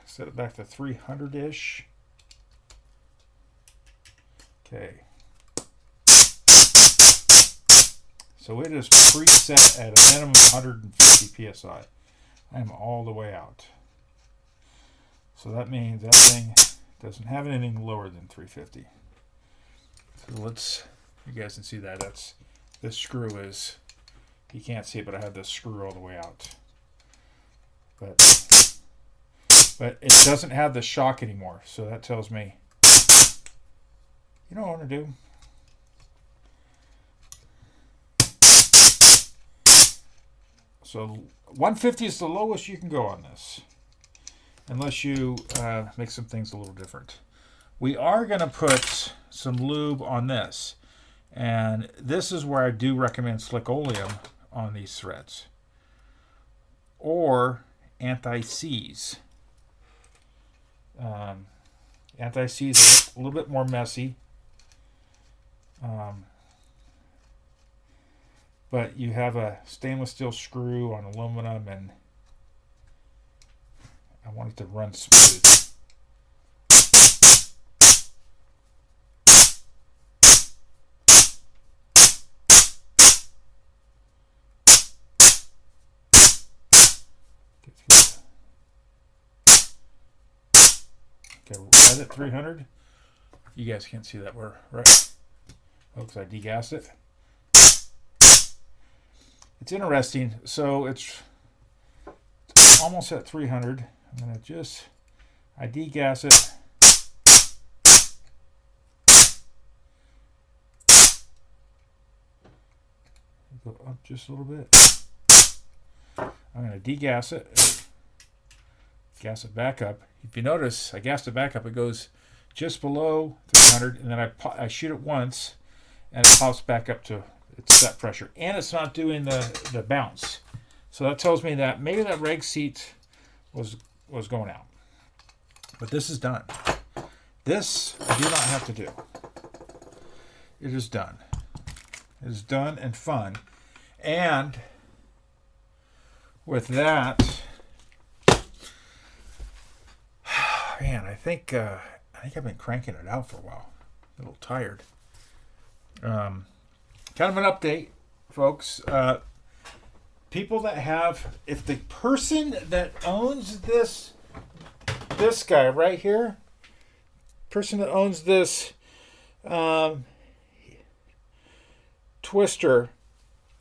[SPEAKER 2] Set it back to 300-ish. Okay. So it is preset at a minimum of 150 psi. I am all the way out. So that means that thing doesn't have anything lower than 350. So you guys can see that. This screw is, you can't see it, but I have this screw all the way out. But it doesn't have the shock anymore. So that tells me, you know what I want to do? So 150 is the lowest you can go on this, unless you make some things a little different. We are going to put some lube on this, and this is where I do recommend slick oleum on these threads, or anti-seize. Anti-seize is a little bit more messy. But you have a stainless steel screw on aluminum, and I want it to run smooth. Okay, right at 300. You guys can't see that. We're right. Oh, because I degassed it. It's interesting. So it's almost at 300. I'm going to I degas it. Go up just a little bit. I'm going to degas it. Gas it back up. If you notice, I gassed it back up. It goes just below 300, and then I shoot it once, and it pops back up to its set pressure, and it's not doing the bounce. So that tells me that maybe that reg seat was going out. But this is done. This I do not have to do. It is done. It is done and fun. And with that, man, I think I've been cranking it out for a while. A little tired. Kind of an update, folks. People that have, if the person that owns this guy right here, person that owns this twister,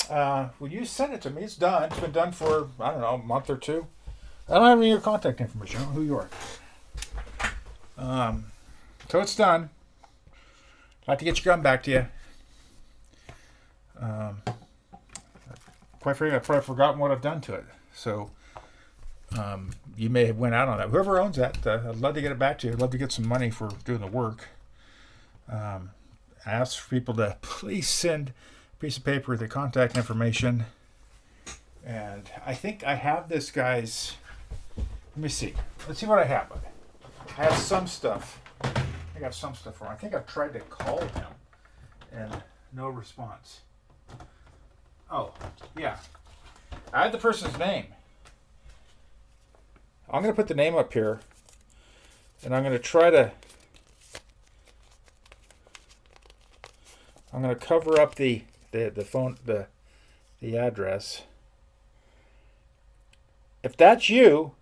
[SPEAKER 2] will you send it to me? It's done. It's been done for, I don't know, a month or two. I don't have any of your contact information. I don't know who you are. So it's done. I'd like to get your gun back to you. Quite frankly, I've probably forgotten what I've done to it. So you may have went out on that. Whoever owns that, I'd love to get it back to you. I'd love to get some money for doing the work. I asked for people to please send a piece of paper with the contact information. And I think I have this guy's... Let me see. Let's see what I have. I have some stuff. I got some stuff for him. I think I've tried to call him and no response. Oh, yeah. I had the person's name. I'm going to put the name up here, and I'm going to try to... I'm going to cover up the phone, the address. If that's you,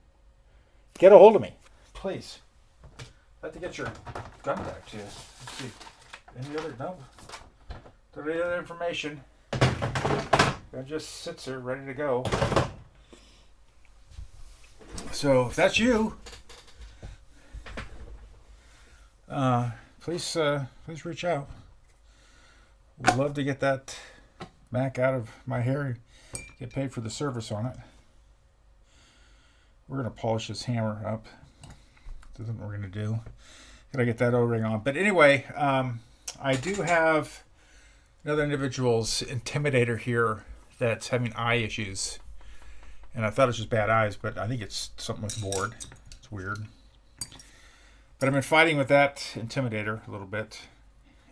[SPEAKER 2] get a hold of me, please. I'd like to get your gun back to you. Let's see. Any other... No. Any other information? It just sits there ready to go. So if that's you, please reach out. Would love to get that Mac out of my hair. Get paid for the service on it. We're gonna polish this hammer up. That's what we're gonna do. Gotta get that O-ring on. But anyway, I do have another individual's Intimidator here that's having eye issues. And I thought it was just bad eyes, but I think it's something with the board. It's weird. But I've been fighting with that Intimidator a little bit.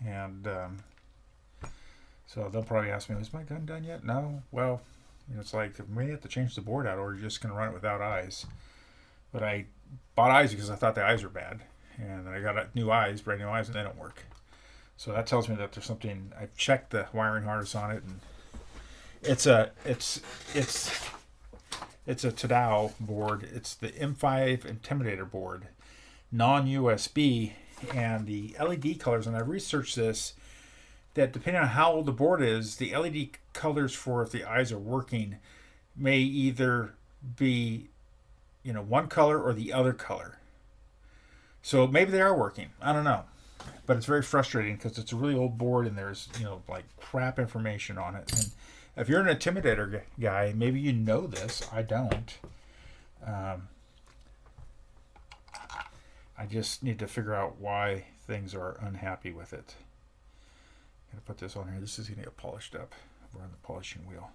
[SPEAKER 2] And so they'll probably ask me, is my gun done yet? No. Well, you know, it's like, we may have to change the board out, or you're just going to run it without eyes. But I bought eyes because I thought the eyes were bad. And then I got new eyes, brand new eyes, and they don't work. So that tells me that there's something. I've checked the wiring harness on it, and it's a Tadao board. It's the M5 Intimidator board, non-USB, and the LED colors. And I researched this, that depending on how old the board is, the LED colors for if the eyes are working may either be, you know, one color or the other color. So maybe they are working. I don't know. But it's very frustrating because it's a really old board and there's, you know, like crap information on it. And if you're an Intimidator guy, maybe you know this. I don't. I just need to figure out why things are unhappy with it. I'm going to put this on here. This is going to get polished up. We're on the polishing wheel.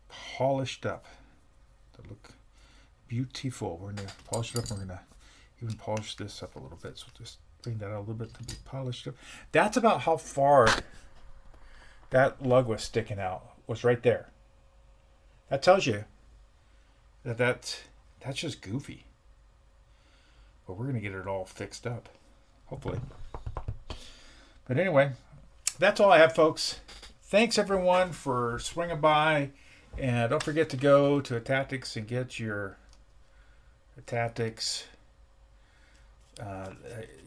[SPEAKER 2] Polished up to look beautiful. We're going to polish it up. We're going to even polish this up a little bit. So just bring that out a little bit to be polished up. That's about how far that lug was sticking out. Was right there. That tells you that that's just goofy. But we're going to get it all fixed up. Hopefully. But anyway, that's all I have, folks. Thanks, everyone, for swinging by. And don't forget to go to Tactics and get your Tactics.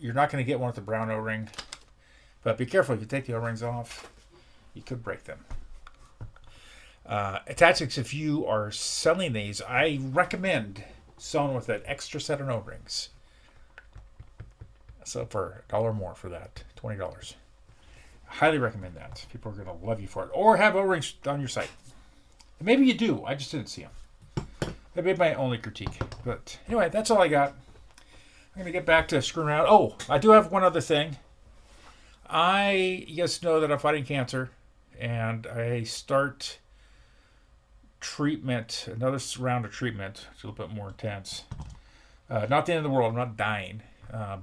[SPEAKER 2] You're not going to get one with the brown O-ring. But be careful. If you take the O-rings off, you could break them. Tactics, if you are selling these, I recommend selling with an extra set of O-rings. So for $1 or more for that, $20. Highly recommend that. People are going to love you for it. Or have O-rings on your site. And maybe you do. I just didn't see them. That'd be my only critique. But anyway, that's all I got. I'm going to get back to screwing around. Oh, I do have one other thing. You guys know that I'm fighting cancer, and I start treatment, another round of treatment. It's a little bit more intense. Not the end of the world. I'm not dying.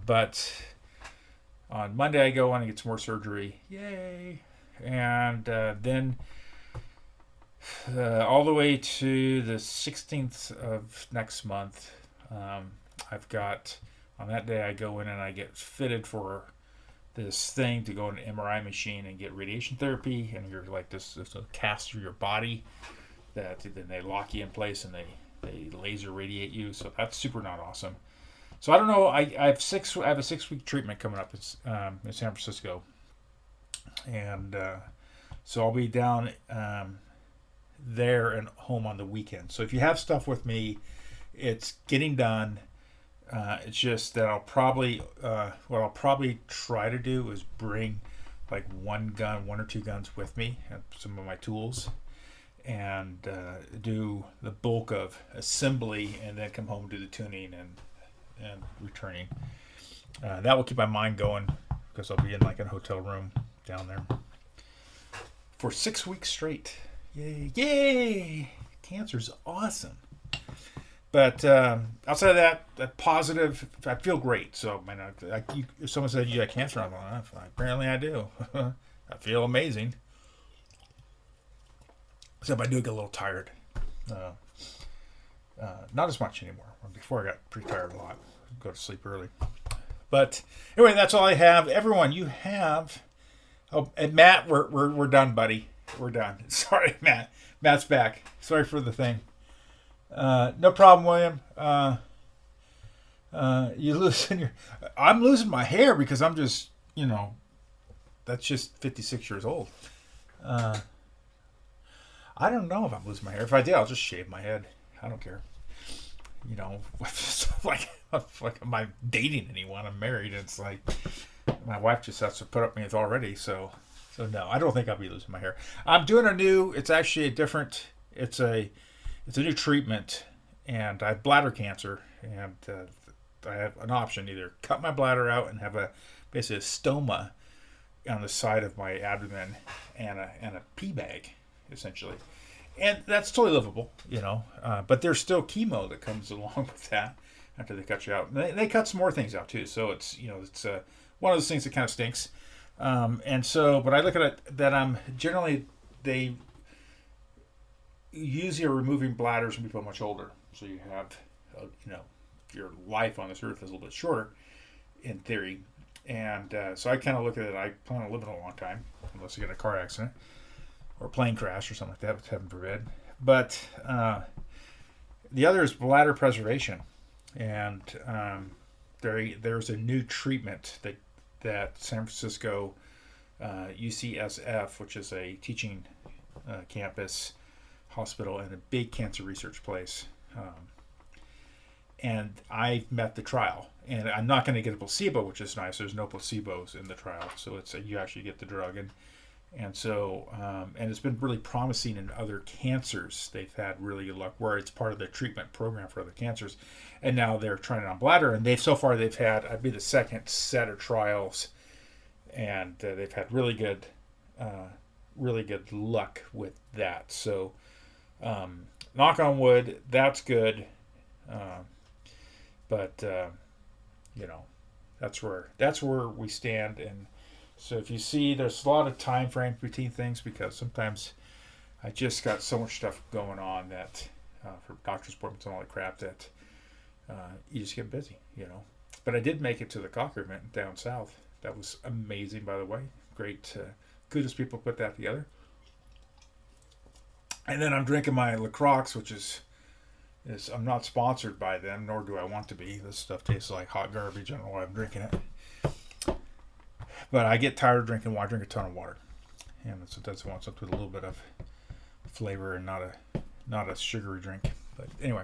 [SPEAKER 2] But on Monday I go on and get some more surgery. Yay! And then all the way to the 16th of next month, I've got, on that day I go in and I get fitted for this thing to go in an MRI machine and get radiation therapy, and you're like this cast through your body that then they lock you in place and they laser radiate you. So that's super not awesome. So I don't know. I have a 6-week treatment coming up in San Francisco, and so I'll be down there and home on the weekend. So if you have stuff with me, it's getting done. It's just that what I'll probably try to do is bring like one or two guns with me and some of my tools, and do the bulk of assembly, and then come home, do the tuning and returning. That will keep my mind going, because I'll be in like a hotel room down there for 6 weeks straight. Yay! Cancer's awesome. But outside of that positive, I feel great. So, man, if someone said you got cancer, I'm like, apparently I do. I feel amazing. Except I do get a little tired. Not as much anymore. Before I got pretty tired a lot. Go to sleep early. But anyway, that's all I have. Everyone, you have. Oh, and Matt, we're done, buddy. We're done. Sorry, Matt. Matt's back. Sorry for the thing. No problem, William. You losing your. I'm losing my hair because I'm just, that's just 56 years old. I don't know if I'm losing my hair. If I did, I'll just shave my head. I don't care. Like am I dating anyone? I'm married. It's like my wife just has to put up with me already. So no, I don't think I'll be losing my hair. I'm doing it's actually a different. It's a new treatment, and I have bladder cancer, and I have an option: either cut my bladder out and have basically a stoma on the side of my abdomen and a pee bag, essentially. And that's totally livable, but there's still chemo that comes along with that after they cut you out. And they cut some more things out too. So it's, it's one of those things that kind of stinks. And so, but I look at it that they usually are removing bladders when people are much older. So you have, your life on this earth is a little bit shorter in theory. And so I kind of look at it, I plan on living a long time, unless I get in a car accident or a plane crash or something like that, heaven forbid. But the other is bladder preservation. And there's a new treatment that San Francisco UCSF, which is a teaching campus, hospital, and a big cancer research place. And I met the trial. And I'm not going to get a placebo, which is nice. There's no placebos in the trial. So you actually get the drug. And so, and it's been really promising in other cancers. They've had really good luck where it's part of the treatment program for other cancers. And now they're trying it on bladder. And they've had, I'd be the second set of trials. And they've had really good luck with that. So, knock on wood, that's good. But that's where we stand. And so if you see, there's a lot of time frame between things, because sometimes I just got so much stuff going on that for doctor's appointments and all that crap that you just get busy, But I did make it to the Cocker event down south. That was amazing, by the way. Great. Kudos people put that together. And then I'm drinking my LaCroix, which is I'm not sponsored by them, nor do I want to be. This stuff tastes like hot garbage. I don't know why I'm drinking it. But I get tired of drinking water. I drink a ton of water. And that's I want something with a little bit of flavor and not a sugary drink. But anyway,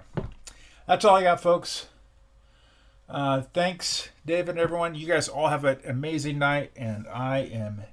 [SPEAKER 2] that's all I got, folks. Thanks, David and everyone. You guys all have an amazing night, and I am